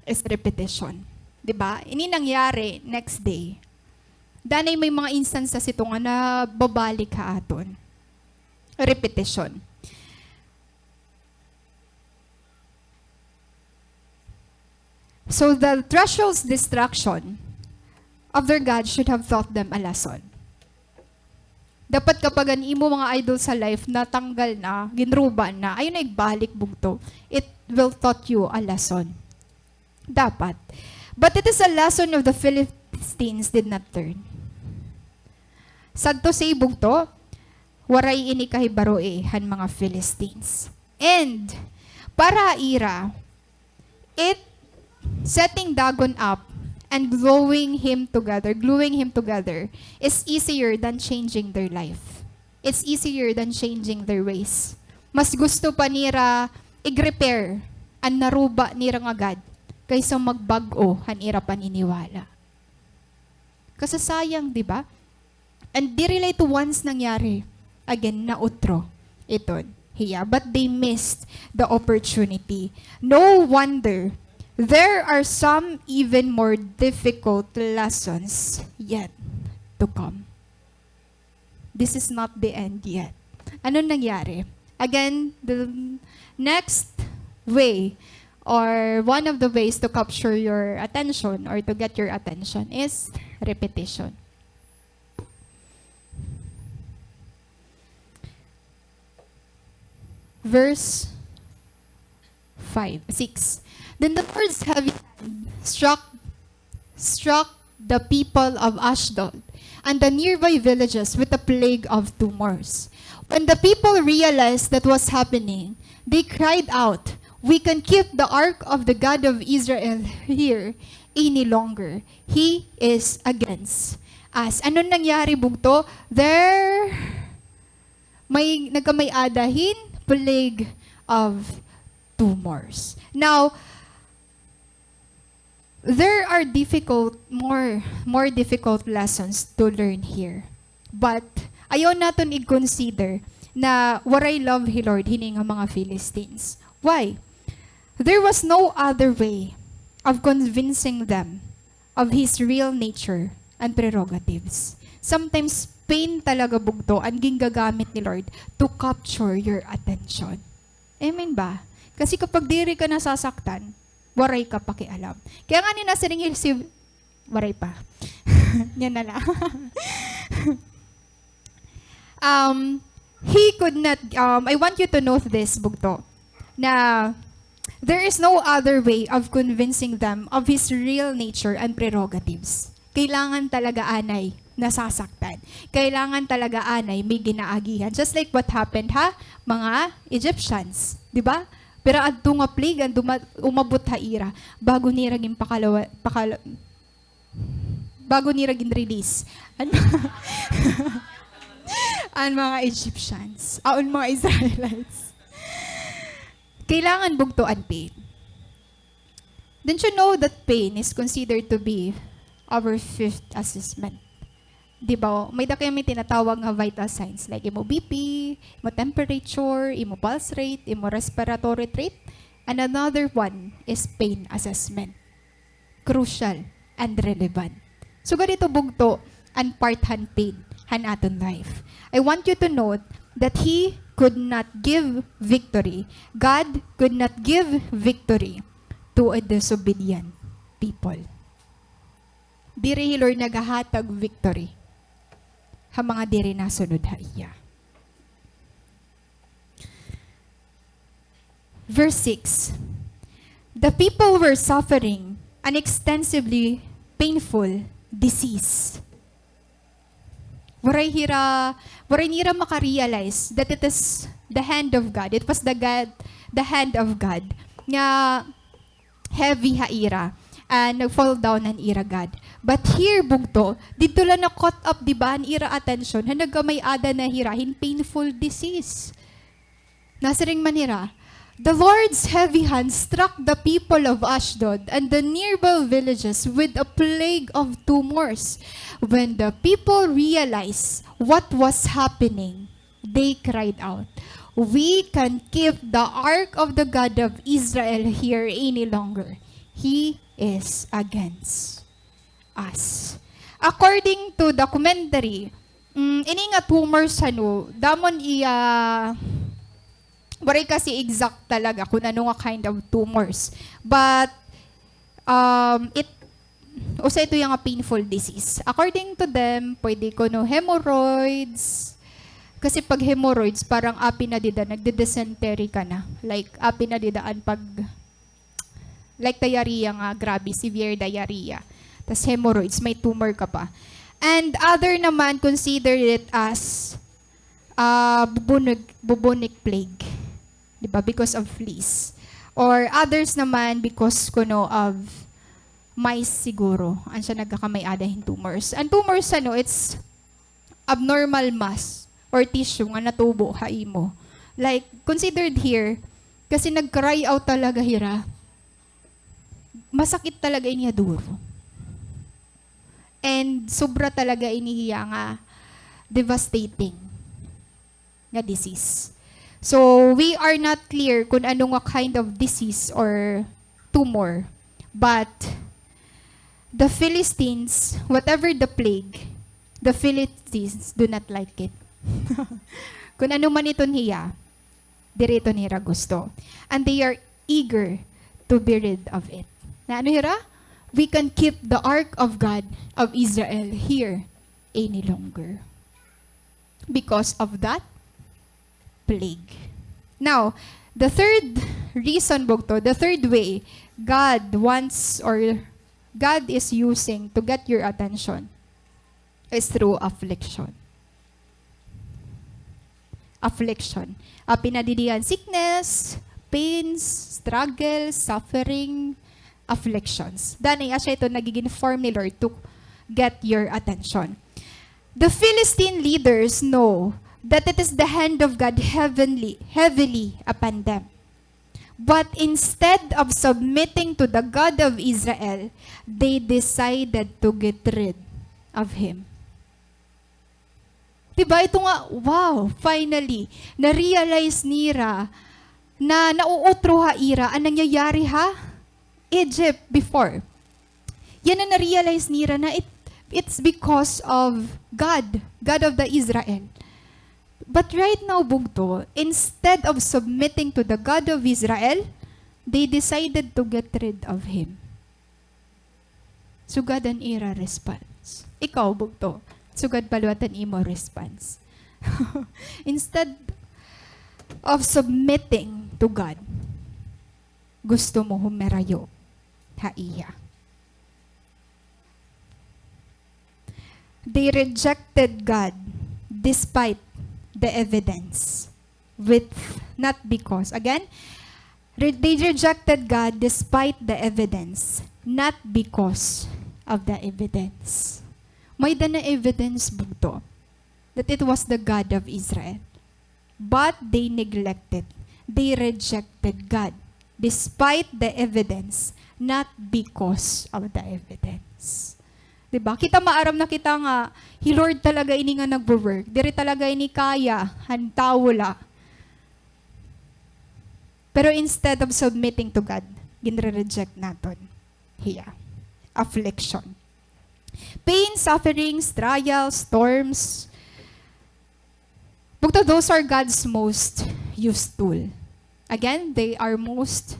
is repetition. Diba? Ini nangyari next day. danay may mga instances ito nga na babalik ka aton. Repetition. So the threshold's destruction of their God should have taught them a lesson. Dapat kapag an imo mga idol sa life, natanggal na, ginruba na, ayun na igbalik bugto, it will taught you a lesson. Dapat. But it is a lesson of the Philistines did not learn. Sad to say bugto, waray ini kahibaroe han mga Philistines. And, para ira, it setting Dagon up and gluing him together is easier than changing their life. It's easier than changing their ways. Mas gusto pa nira i-repair ang naruba nira agad kaysa magbago han ira paniniwala. Kasi sayang, di ba? And di relate to once nangyari. Again, nautro. Iton. Hiya. But they missed the opportunity. No wonder there are some even more difficult lessons yet to come. This is not the end yet. Ano nangyari? Again, the next way or one of the ways to capture your attention or to get your attention is repetition. Verse 6. Then the Lord's heavy hand struck the people of Ashdod and the nearby villages with a plague of tumors. When the people realized that was happening, they cried out, "We can keep the ark of the God of Israel here any longer. He is against us." Ano nangyari bugto? May nagkamay-adahin plague of tumors. Now, there are more difficult lessons to learn here. But ayaw natin i-consider na waray love hi Lord hining mga Philistines. Why? There was no other way of convincing them of His real nature and prerogatives. Sometimes pain talaga bugto ang ginagamit ni Lord to capture your attention. Amen ba? Kasi kapag diri ka nasasaktan, waray ka pakialam. Kaya nga ni nasaring si waray pa. Yan na lang. He could not, I want you to note this, bugto, na there is no other way of convincing them of His real nature and prerogatives. Kailangan talaga anay nasasaktan. Kailangan talaga anay may ginaagihan. Just like what happened mga Egyptians. Di ba? Pero adto nga plague and umabot ha ira bago nira gin bago nira gin release ang mga Egyptians, aon mga Israelites. Kailangan bugtuan pain. Don't you know that pain is considered to be our fifth assessment? Di ba? May da kayo may tinatawag nga vital signs like imo BP, imo temperature, imo pulse rate, imo respiratory rate. And another one is pain assessment. Crucial and relevant. So ganito bugto and part-hand pain han aton life. I want you to note that He could not give victory. God could not give victory to a disobedient people. Diri Lord nagahatag victory ha mga diri nasunod ha iya. Verse 6. The people were suffering an extensively painful disease. Waray nira makarealize that it is the hand of God. It was the hand of God nga heavy ha ira and nag-fall down ang ira God. But here, bugto, dito lang na caught up, di ba, ang ira attention, na nagkamay-ada na hirahin, painful disease. Nasaring manira, the Lord's heavy hand struck the people of Ashdod and the nearby villages with a plague of tumors. When the people realized what was happening, they cried out, "We can't keep the ark of the God of Israel here any longer. He is against us." According to documentary, ini nga tumors damon waray kasi exact talaga kung ano nga kind of tumors. But ito yung painful disease. According to them, pwede ko hemorrhoids. Kasi pag hemorrhoids, parang nagde-dysentery ka na. Like, didaan pag, like diarrhea nga, grabe, severe diarrhea. Tas hemorrhoids, may tumor ka pa. And other naman, consider it as bubonic plague. Diba? Because of fleas. Or others naman, because of mice siguro. Ang siya nagkakamay-adahin tumors. And tumors, it's abnormal mass or tissue nga natubo haimo. Like, considered here, kasi nag-cry out talaga hira, masakit talaga iniya duro. And sobra talaga inihiya nga devastating nga disease. So, we are not clear kung ano nga kind of disease or tumor. But, the Philistines, whatever the plague, the Philistines do not like it. Kung ano man ito niya, dirito nila gusto. And they are eager to be rid of it. Na ano hira? We can keep the ark of God of Israel here any longer. Because of that plague. Now, the third reason, the third way God wants or God is using to get your attention is through affliction. Affliction. Pinadidihan sickness, pains, struggles, suffering, afflictions. Dani, asya ito nagiging form ni Lord to get your attention. The Philistine leaders know that it is the hand of God heavily upon them. But instead of submitting to the God of Israel, they decided to get rid of Him. Diba? Ito nga, wow, finally, na-realize nira na nauutro ira ang nangyayari Egypt before. Yan na na-realize nira na it's because of God of the Israel. But right now, bugto, instead of submitting to the God of Israel, they decided to get rid of Him. So God an ira response. Ikaw, bugto, sugad paluatan imo response. Instead of submitting to God, gusto mo humerayo iya. They rejected God despite the evidence. Not because. Again, they rejected God despite the evidence, not because of the evidence. May na evidence bugto that it was the God of Israel. But they neglected. They rejected God despite the evidence, not because of the evidence. Diba? Kita maaram na kita nga, Lord talaga ini nga nagwo-work. Diri talaga ini kaya, hantawula. Pero instead of submitting to God, ginre-reject naton hiya. Affliction. Pain, sufferings, trials, storms. Bukto, those are God's most used tool. Again, they are most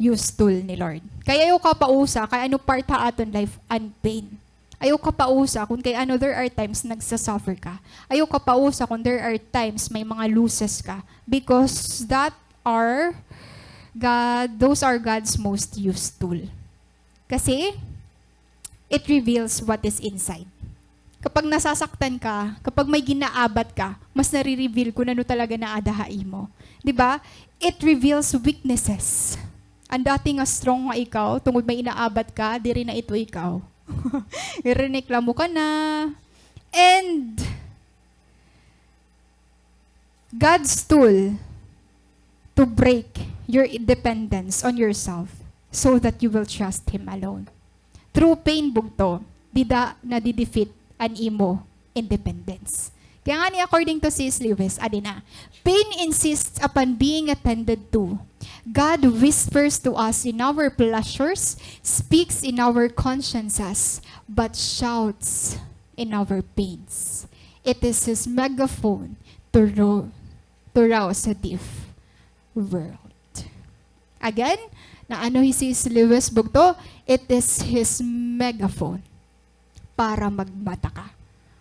used tool ni Lord. Kaya ayaw ka pausa, kaya ano part aton life and pain. Ayaw ka pausa kung kaya ano there are times nagsasuffer ka. Ayaw ka pausa kung there are times may mga losses ka. Because those are God's most used tool. Kasi, it reveals what is inside. Kapag nasasaktan ka, kapag may ginaabat ka, mas nare-reveal kung ano talaga naadahain mo. 'Di ba? It reveals weaknesses. Ang dati nga strong nga ikaw, tungod may inaabat ka, diri na ito ikaw. Ireklamo ka na. And God's tool to break your dependence on yourself so that you will trust Him alone. Through pain bugto, dida na di-defeat an imo independence. Kaya nga ni according to C.S. Lewis, adina, pain insists upon being attended to. God whispers to us in our pleasures, speaks in our consciences, but shouts in our pains. It is His megaphone to rouse a deaf world. Again, na ano si Lewis Bugto, it is His megaphone para magmata ka.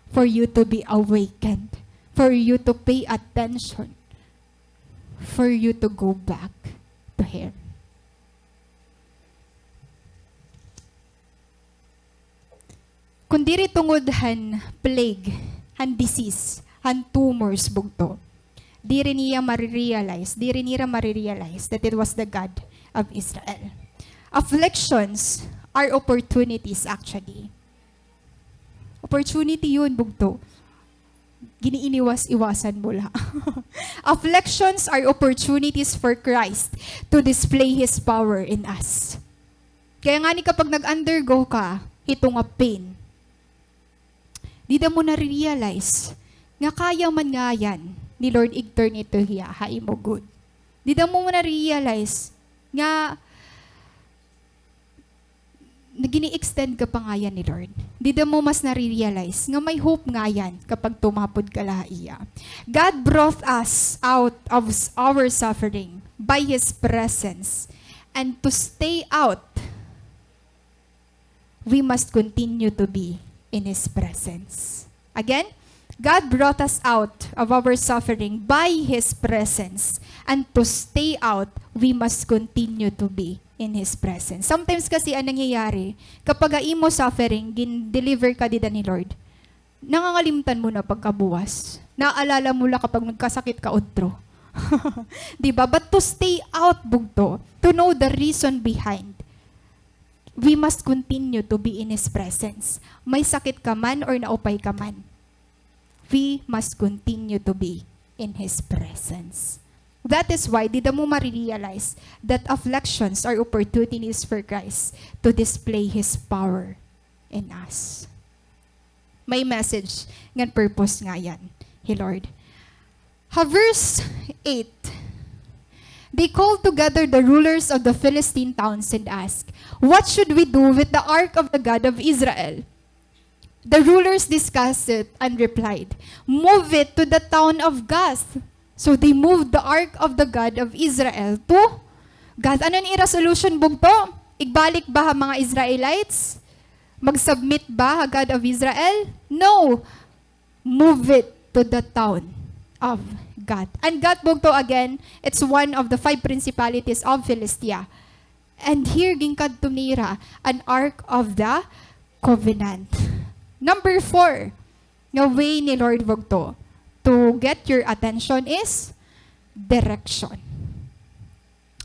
For you to be awakened. For you to pay attention. For you to go back to Him. Kung diri tungod han plague, han disease, han tumors bugto, diri niya marirealize that it was the God of Israel. Afflictions are opportunities actually. Opportunity yun, bugto. Giniiniwas-iwasan mo lang. Afflictions are opportunities for Christ to display His power in us. Kaya nga ni kapag nag-undergo ka, ito nga pain, di mo na-realize nga kaya man nga yan ni Lord igturn ito hiya, hai mo good. Di mo na-realize nga nagini-extend ka pa nga yan ni Lord. Di mo mas na-realize nga may hope nga yan kapag tumapod ka lahaiya. God brought us out of our suffering by His presence. And to stay out, we must continue to be in His presence. Again, God brought us out of our suffering by His presence. And to stay out, we must continue to be in His presence. Sometimes kasi ang nangyayari, kapag imo suffering, gin-deliver ka dida ni Lord, nangangalimtan mo na pagkabuwas. Naalala mo lang kapag nagkasakit ka otro. Diba? But to stay out, bugto, to know the reason behind, we must continue to be in His presence. May sakit ka man or naupay ka man, we must continue to be in His presence. That is why, di mo marirealize that afflictions are opportunities for Christ to display His power in us. May message ngan purpose nga yan, He Lord. Verse 8. They called together the rulers of the Philistine towns and asked, "What should we do with the ark of the God of Israel?" The rulers discussed it and replied, "Move it to the town of Gath." So they moved the ark of the God of Israel to Gath. Ano ni resolution bugto? Igbalik ba ang mga Israelites? Mag-submit ba ang God of Israel? No. Move it to the town of Gath. And Gath bugto again, it's one of the 5 principalities of Philistia. And here ginkad tumira an ark of the covenant. Number 4, the way ni Lord bugto to get your attention is direction.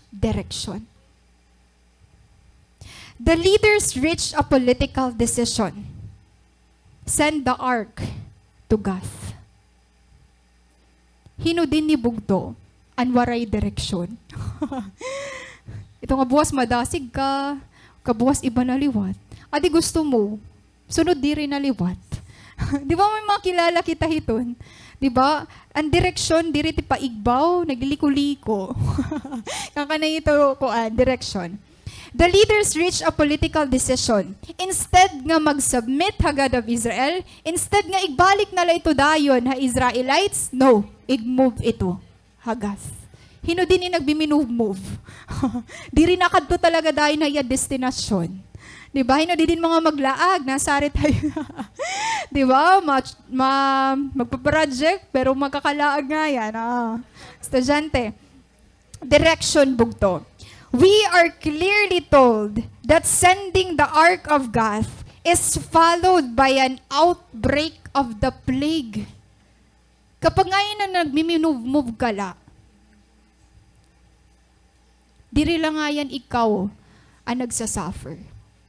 Direction. The leaders reached a political decision. Send the ark to Gath. Hinudin ni bugto ang waray direksyon. Ito nga buwas madasig ka, kabuwas iba na liwat. Adi gusto mo, sunod di rin na liwat. Di ba may mga kilala kita hiton? Di ba? Ang direksyon, diri ti paigbaw, nagliliko-liko. Kaka na ito ko direction. The leaders reached a political decision. Instead nga mag-submit ha God of Israel, instead nga igbalik na la ito dayon ha Israelites, no, ig-move ito ha Gath. Hino din ni nagbiminove-move. Diri na kadto talaga dayon na iya destinasyon. Diba? Hino din mga maglaag, nasari tayo. Diba? Magpa-project, pero magkakalaag nga yan. Estudyante. Direction bugto. We are clearly told that sending the ark of Gath is followed by an outbreak of the plague. Kapag ngayon na nagmimove ka la, diri lang nga yan ikaw ang nagsasuffer.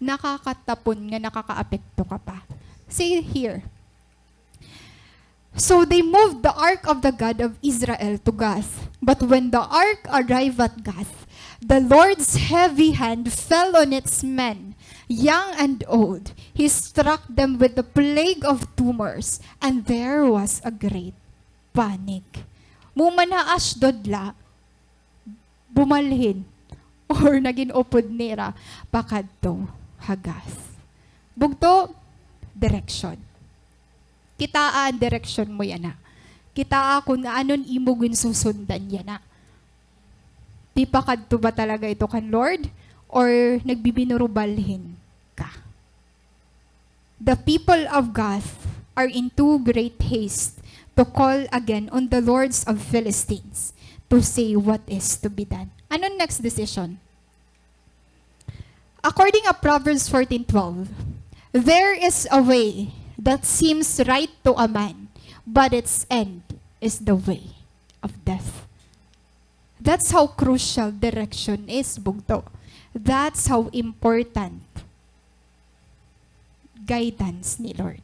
Nakakatapon nga, nakakaapekto ka pa. See here. So they moved the ark of the God of Israel to Gath. But when the ark arrived at Gath, the Lord's heavy hand fell on its men, young and old. He struck them with the plague of tumors, and there was a great panic. Mumana Ashdod la, bumalhin or naging upod nira pakadto hagas. Bugto, direction. Kitaan direction mo yan na. Kitaa kung anon imugin susundan yan na. Di pakadto ba talaga ito kan Lord? Or nagbibinurubalhin ka? The people of God are in too great haste to call again on the lords of Philistines to say what is to be done. Anong next decision? According to Proverbs 14:12, there is a way that seems right to a man, but its end is the way of death. That's how crucial direction is, bugto. That's how important guidance ni Lord.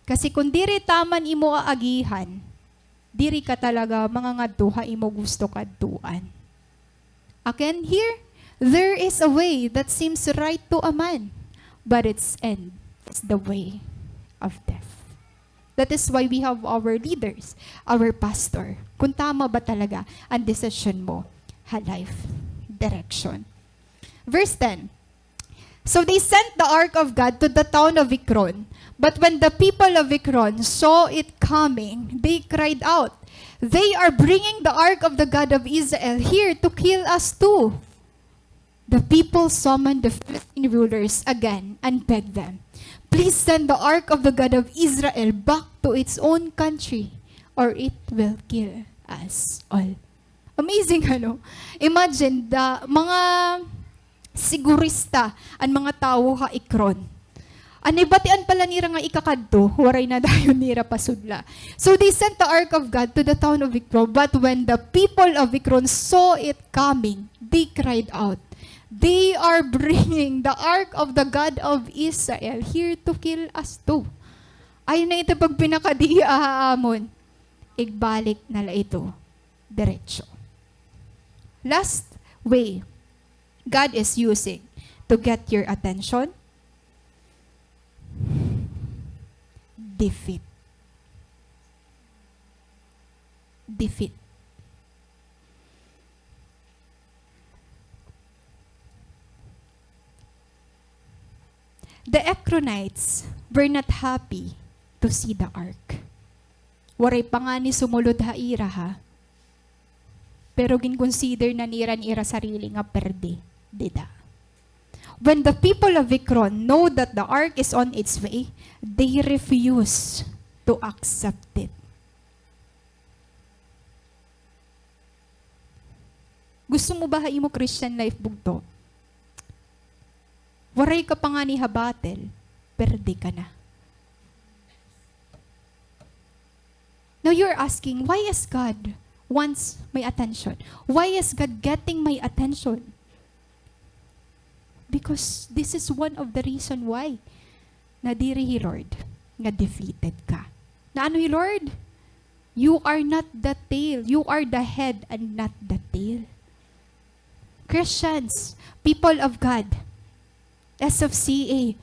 Kasi kung diri taman imo aagihan, diri ka talaga mga ngadtuha imo gusto kadtuan. Again, here, there is a way that seems right to a man, but its end is the way of death. That is why we have our leaders, our pastor. Kung tama ba talaga ang decision mo, life direction. Verse 10. So they sent the ark of God to the town of Ekron. But when the people of Ekron saw it coming, they cried out, "They are bringing the ark of the God of Israel here to kill us too." The people summoned the Philistine rulers again and begged them, "Please send the ark of the God of Israel back to its own country, or it will kill us all." Amazing, ano? Imagine, mga sigurista ang mga tao ha Ekron. Anay batian pala nira nga ikakadto, waray na dayon nira pasudla. So they sent the ark of God to the town of Ekron, but when the people of Ekron saw it coming, they cried out, "They are bringing the ark of the God of Israel here to kill us too." Ayun na ito pag pinakadiaamon, igbalik na la ito, diretso. Last way God is using to get your attention, defeat. Defeat. The Ekronites were not happy to see the ark. Waray pa nga ni sumulod ha ira ha. Pero gin-consider na nira sarili nga perde. Dida. When the people of Ekron know that the ark is on its way, they refuse to accept it. Gusto mo ba mo Christian life bugto? Waray ka pa nga ni habatel, perde ka na. Now you're asking, why is God wants my attention? Why is God getting my attention? Because this is one of the reason why nadiri hi Lord, nga defeated ka. Na ano hi Lord? You are not the tail. You are the head and not the tail. Christians, people of God, SFCA,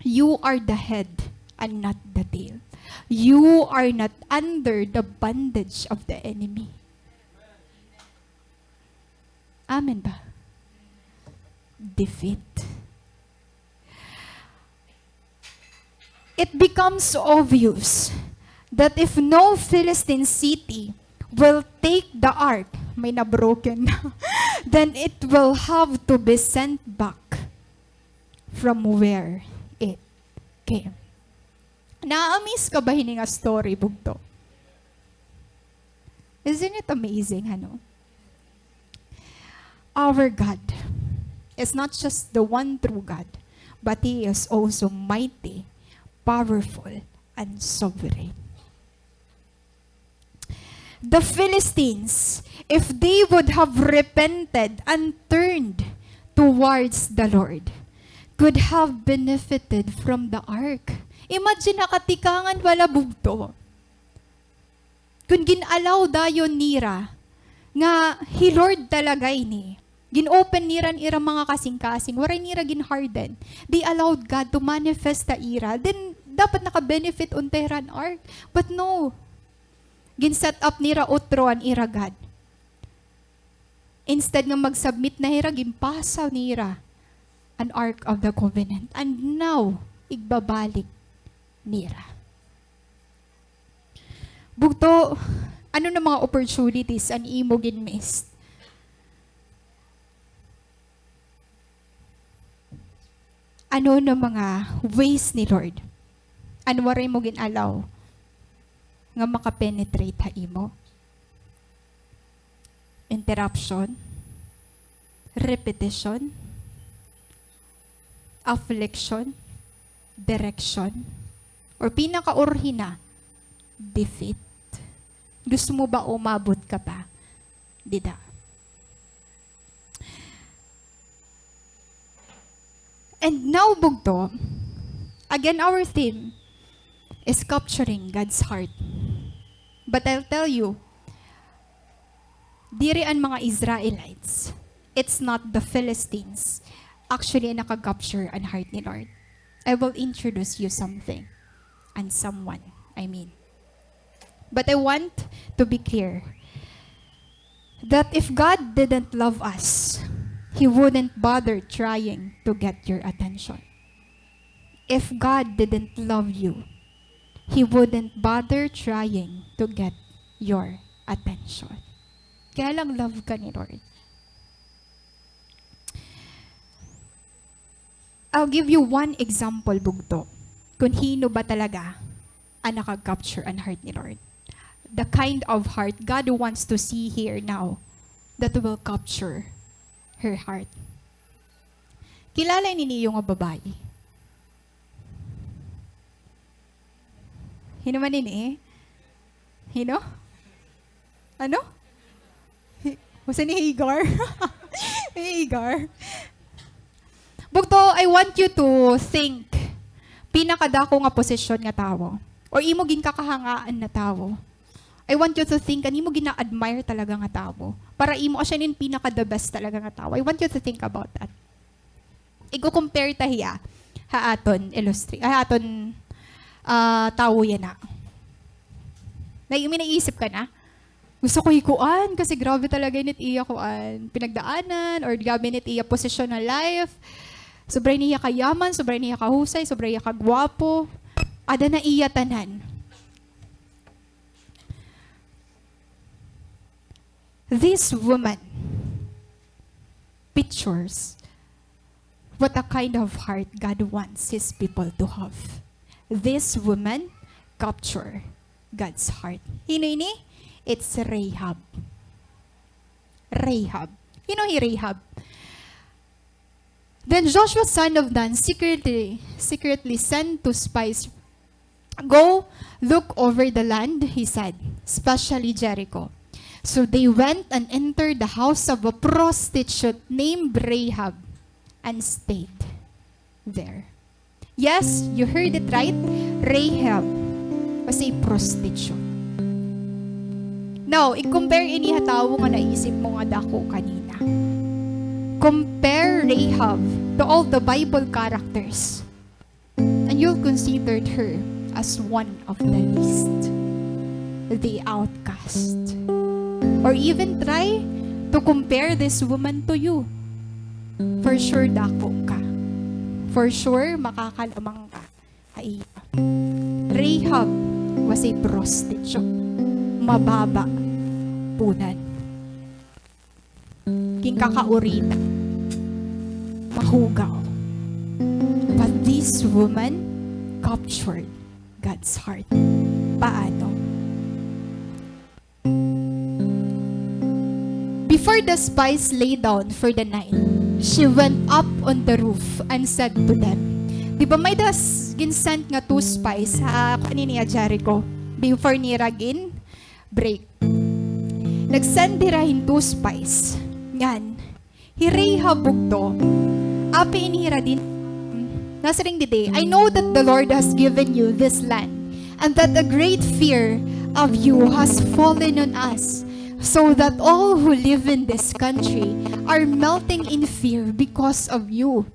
you are the head and not the tail. You are not under the bondage of the enemy. Amen ba? Defeat. It becomes obvious that if no Philistine city will take the ark, may na-broken na, then it will have to be sent back from where it came. Na-amaze ka ba hininga story, bugto? Isn't it amazing, ano? Our God is not just the one true God, but He is also mighty, powerful, and sovereign. The Philistines, if they would have repented and turned towards the Lord, could have benefited from the ark. Imagine nakatikangan wala bugto. Kung ginalaw dayon nira, nga He Lord talaga ini. Gin-open niran ira mga kasing-kasing. Waray nira gin-harden. They allowed God to manifest the ira. Then, dapat naka-benefit unteran ark. But no. Gin-set up nira otro an ira God. Instead nga mag-submit na hira, gimpasaw ni hira an Ark of the Covenant. And now, igbabalik ni hira. Bugto, ano na mga opportunities ang imo ginmissed? Ano na mga ways ni Lord? Ano waray mo ginalaw nga makapenetrate ha imo? Interruption, repetition, affliction, direction, or pinakaurhina, defeat. Gusto mo ba umabot ka pa? Dida. And now, bugto, again, our theme is capturing God's heart. But I'll tell you, diri ang mga Israelites, it's not the Philistines, actually nakagapture ang heart ni Lord. I will introduce you something and someone, But I want to be clear that if God didn't love us, He wouldn't bother trying to get your attention. If God didn't love you, He wouldn't bother trying to get your attention. Kaya lang love ka ni Lord. I'll give you one example, bugto, kung hino ba talaga ang nakag-capture ang heart ni Lord. The kind of heart God wants to see here now that will capture her heart. Kilala ni yung babae. Hino man ini? Hino? Ano? Huwag ni Hagar? Hagar. Bugto, I want you to think pinakadako nga posisyon nga tao or imo ginkakahangaan na tao. I want you to think imo gina-admire talaga nga tao para imo siya nin pinaka-the best talaga nga tao. I want you to think about that. Igo-compare tahiya haaton haaton tao yan na. Naisip ka na? Gusto ko hikuan kasi grabe talaga nit iya kuan pinagdaanan or grabe nit iya posisyon na life. Sobray niya kayaman, sobray niya kahusay, sobray niya kagwapo. Ada na iya tanan. This woman pictures what a kind of heart God wants His people to have. This woman capture God's heart. Hino ini? It's Rahab. Rahab. You know Rahab? Then Joshua, son of Nun, secretly sent to spies. Go, look over the land, he said, especially Jericho. So they went and entered the house of a prostitute named Rahab and stayed there. Yes, you heard it right. Rahab was a prostitute. Now, i-compare ini hatawo nga naisip mo nga dako kanina. Compare Rahab to all the Bible characters and you'll consider her as one of the least, the outcast. Or even try to compare this woman to you. For sure, dako ka. For sure, makakalamang ka. Rahab was a prostitute. Mababa punan. Kingkakaurita. Mahugaw. But this woman captured God's heart. Paano? Before the spies lay down for the night, she went up on the roof and said to them, di ba may ginsent nga two spies sa kanina Jericho before ni Ragin break. Nagsend dirahin two spies. Yan. Hirehab bugto. Api inihira din. Nasaring day, I know that the Lord has given you this land and that a great fear of you has fallen on us, so that all who live in this country are melting in fear because of you.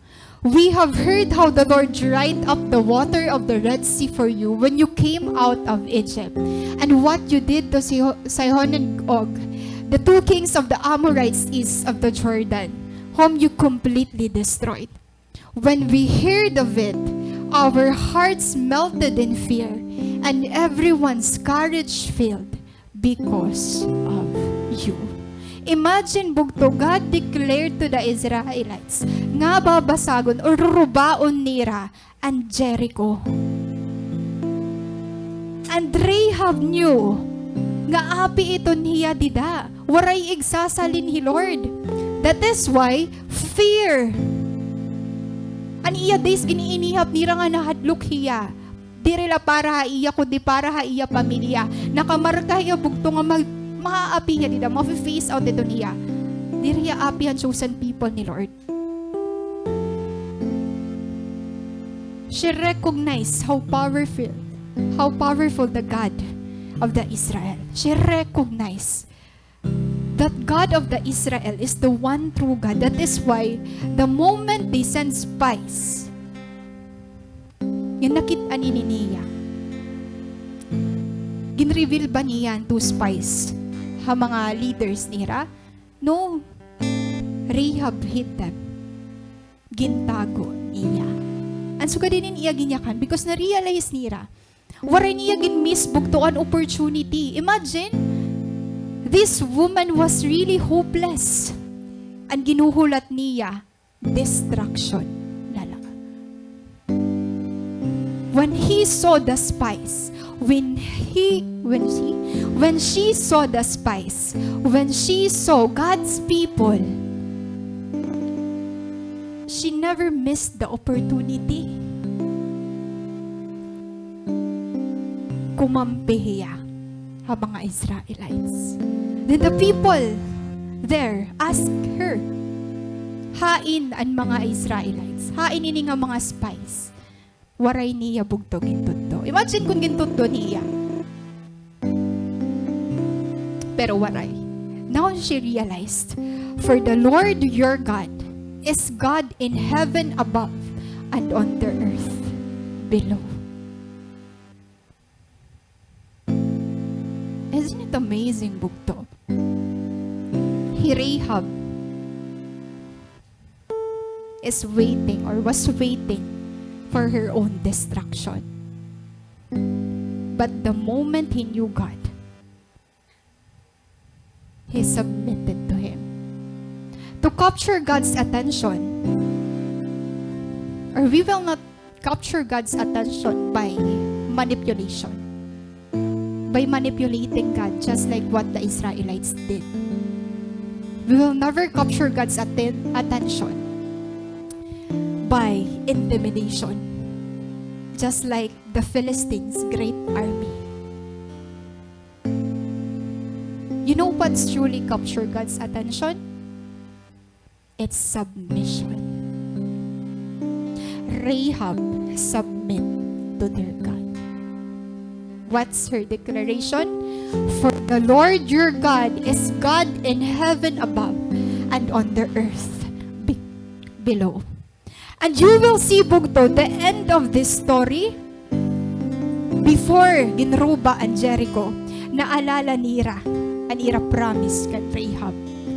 We have heard how the Lord dried up the water of the Red Sea for you when you came out of Egypt, and what you did to Sihon and Og, the two kings of the Amorites east of the Jordan, whom you completely destroyed. When we heard of it, our hearts melted in fear, and everyone's courage failed because of you. Imagine, bugto, God declared to the Israelites nga babasagon or rurubaon nila and Jericho. And Rahab knew nga api ito niya dida. Waray igsasalin hi Lord. That is why fear. An iya days giniinihap nira nga nahadlok hiya. Dirila para iya kundi para iya pamilya. Nakamarka hiya bugto nga maaapi hiya dida. Mafe-face out ito niya. Diri hiya api ang chosen people ni Lord. She recognized how powerful the God of the Israel. She recognized that God of the Israel is the one true God. That is why the moment they send spies, yung nakita ni niya, ginreveal ba niya two spies ha mga leaders nila? No. Rahab hid them. Gintago niya. And so kadinin iya ginyakan because na-realize nila waray niya gin-miss bugtuan opportunity. Imagine, this woman was really hopeless. And ginuhulat niya, destruction na lang. When he saw the spies, when she saw the spies, when she saw God's people, she never missed the opportunity. Kumampi hiya ha mga Israelites. Then the people there asked her, hain ang mga Israelites, hain ini nga mga spies, waray niya bugto gintudto. Imagine kung gintudto niya. Pero waray. Now she realized, for the Lord your God is God in heaven above and on the earth below. Isn't it amazing, bugto? Rahab is waiting or was waiting for her own destruction. But the moment he knew God, he submitted to Him. To capture God's attention, or we will not capture God's attention by manipulation. By manipulating God, just like what the Israelites did. We will never capture God's attention by intimidation, just like the Philistines' great army. You know what's truly capture God's attention? It's submission. Rahab submit to their God. What's her declaration? For the Lord your God is God in heaven above and on the earth below. And you will see, bugto, the end of this story. Before ginruba ang Jericho, naalala nira ang ira promise kay Rahab.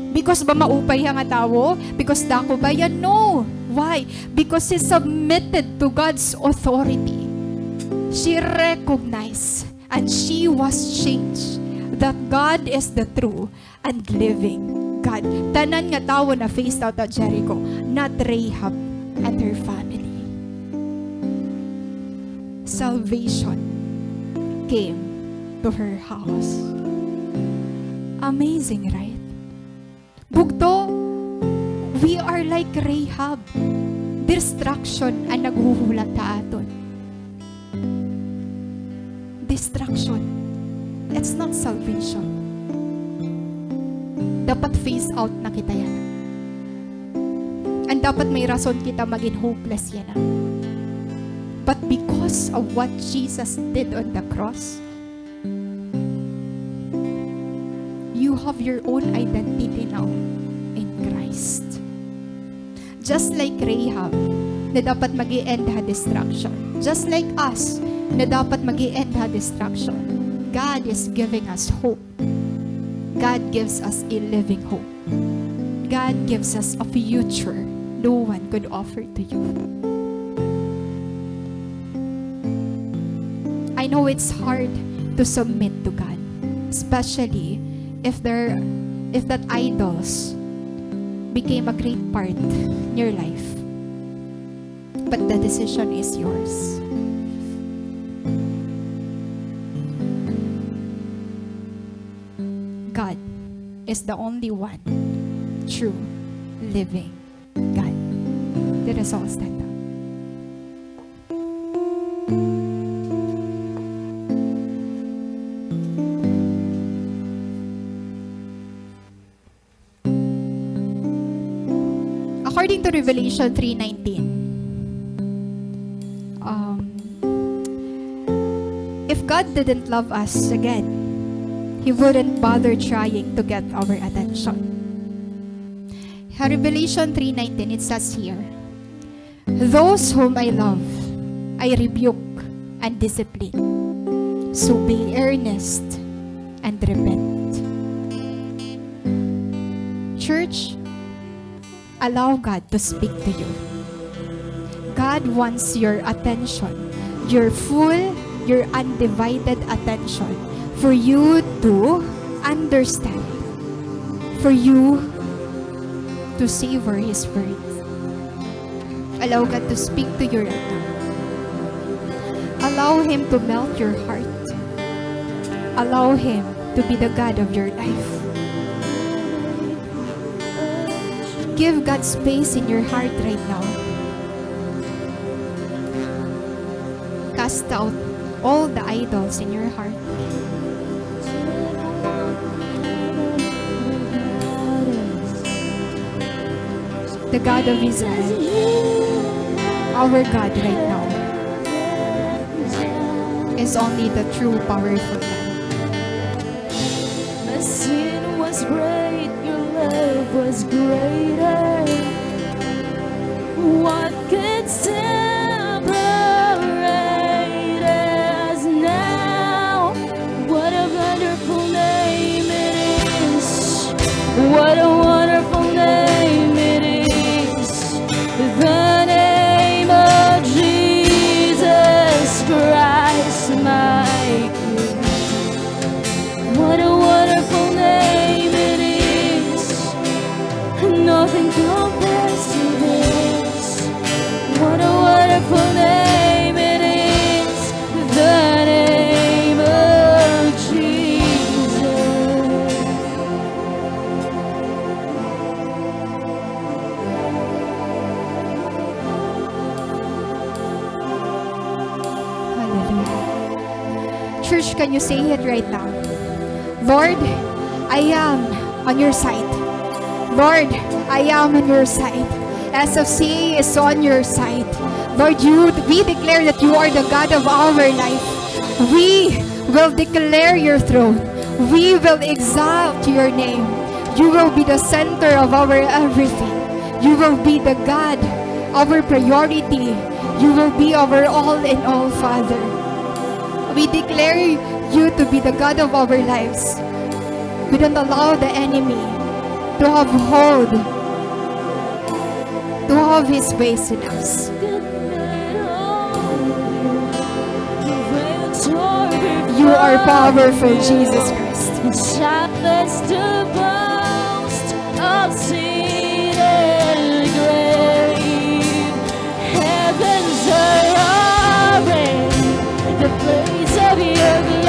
Because ba maupay nga tawo? Because dako ba yan? No. Why? Because she submitted to God's authority. She recognized and she was changed that God is the true and living God. Tanan nga tawo na faced out of Jericho, not Rahab and her family. Salvation came to her house. Amazing, right? Bugto, we are like Rahab. Distraction ang naghuhulat ta aton. Distraction. It's not salvation. Dapat face out na kita yan. And dapat may rason kita maging hopeless yan. But because of what Jesus did on the cross, you have your own identity now in Christ. Just like Rahab, na dapat mag-i-end ha distraction. Just like us, na dapat mag-i-end ha distraction. God is giving us hope. God gives us a living hope. God gives us a future no one could offer to you. I know it's hard to submit to God, especially if that idols became a great part in your life. But the decision is yours. God is the only one true living God. Let us all stand up. According to Revelation 3:19, if God didn't love us again, He wouldn't bother trying to get our attention. Revelation 3:19, it says here, "Those whom I love, I rebuke and discipline. So be earnest and repent." Church, allow God to speak to you. God wants your attention, your full, your undivided attention, for you to understand, for you to savor His word. Allow God to speak to you right now. Allow Him to melt your heart. Allow Him to be the God of your life. Give God space in your heart right now. Cast out all the idols in your heart. The God of Israel, our God right now, is only the true powerful God. My sin was great, your love was greater. What could separate us now? What a wonderful name it is. What a wonderful name it is. The name of Jesus Christ, my King. What a wonderful name it is. Nothing compares to this. What a wonderful name it is. The name of Jesus. Hallelujah. Church, can you say it right now? Lord, I am on your side. Lord, I am on your side. SFCA is on your side. Lord, we declare that you are the God of our life. We will declare your throne. We will exalt your name. You will be the center of our everything. You will be the God, our priority. You will be our all in all, Father. We declare you to be the God of our lives. We don't allow the enemy to have hold, to have his ways in us. You are powerful, Jesus Christ. Shoutless to boast of sin and grave. Heavens are roaring, the place of your glory.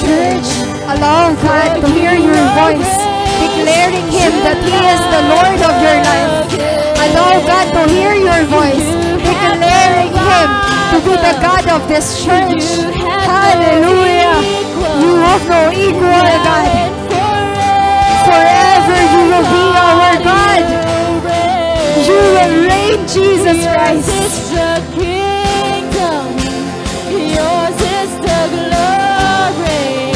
Church, allow God to hear your voice, declaring Him that He is the Lord of your life. Allow God to hear your voice, declaring Him to be the God of this church. Hallelujah. You have no equal, God. Forever you will be our God. You will reign, Jesus Christ. Yours is the kingdom. Yours is the glory.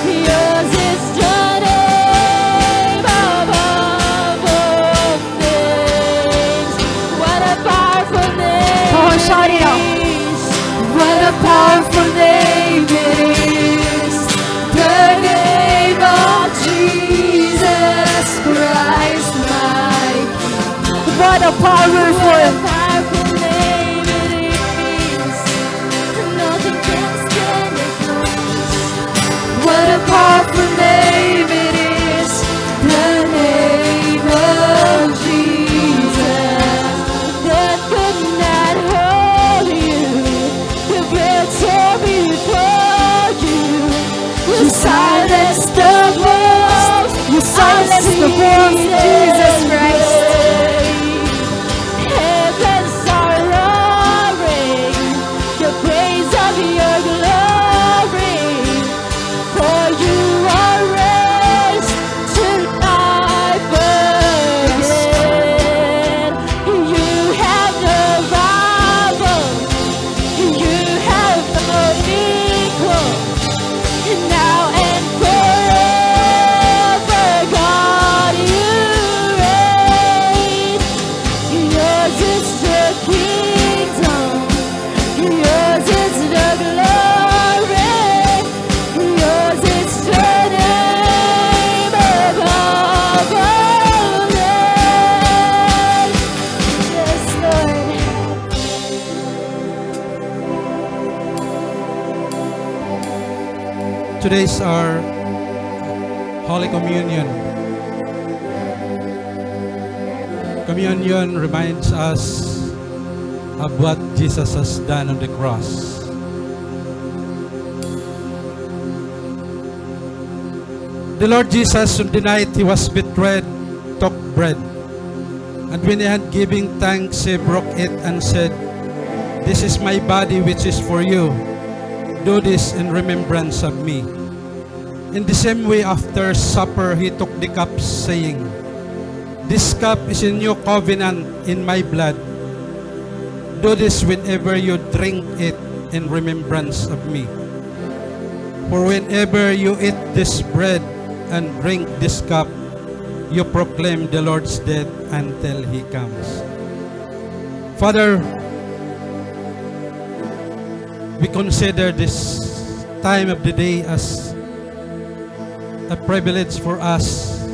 Yours is the name above all names. What a powerful name. Come on, shout it out. What a powerful name it is. The name of Jesus. tore before you. You silence the voice. You silence the voice of Jesus Christ. Heavens are roaring the praise of your glory. For you are raised to life again. You have no rival. You have no equal. Now and forever, God, you reign. Yours is the kingdom. Yours is the glory. Yours is the name above all names. Yes, Lord. Today's our Holy Communion. Communion reminds us of what Jesus has done on the cross. The Lord Jesus, on the night he was betrayed, took bread. And when he had given thanks, he broke it and said, "This is my body which is for you. Do this in remembrance of me." In the same way, after supper, he took the cup, saying, "This cup is a new covenant in my blood. Do this whenever you drink it in remembrance of me. For whenever you eat this bread and drink this cup, you proclaim the Lord's death until he comes." Father, we consider this time of the day as a privilege for us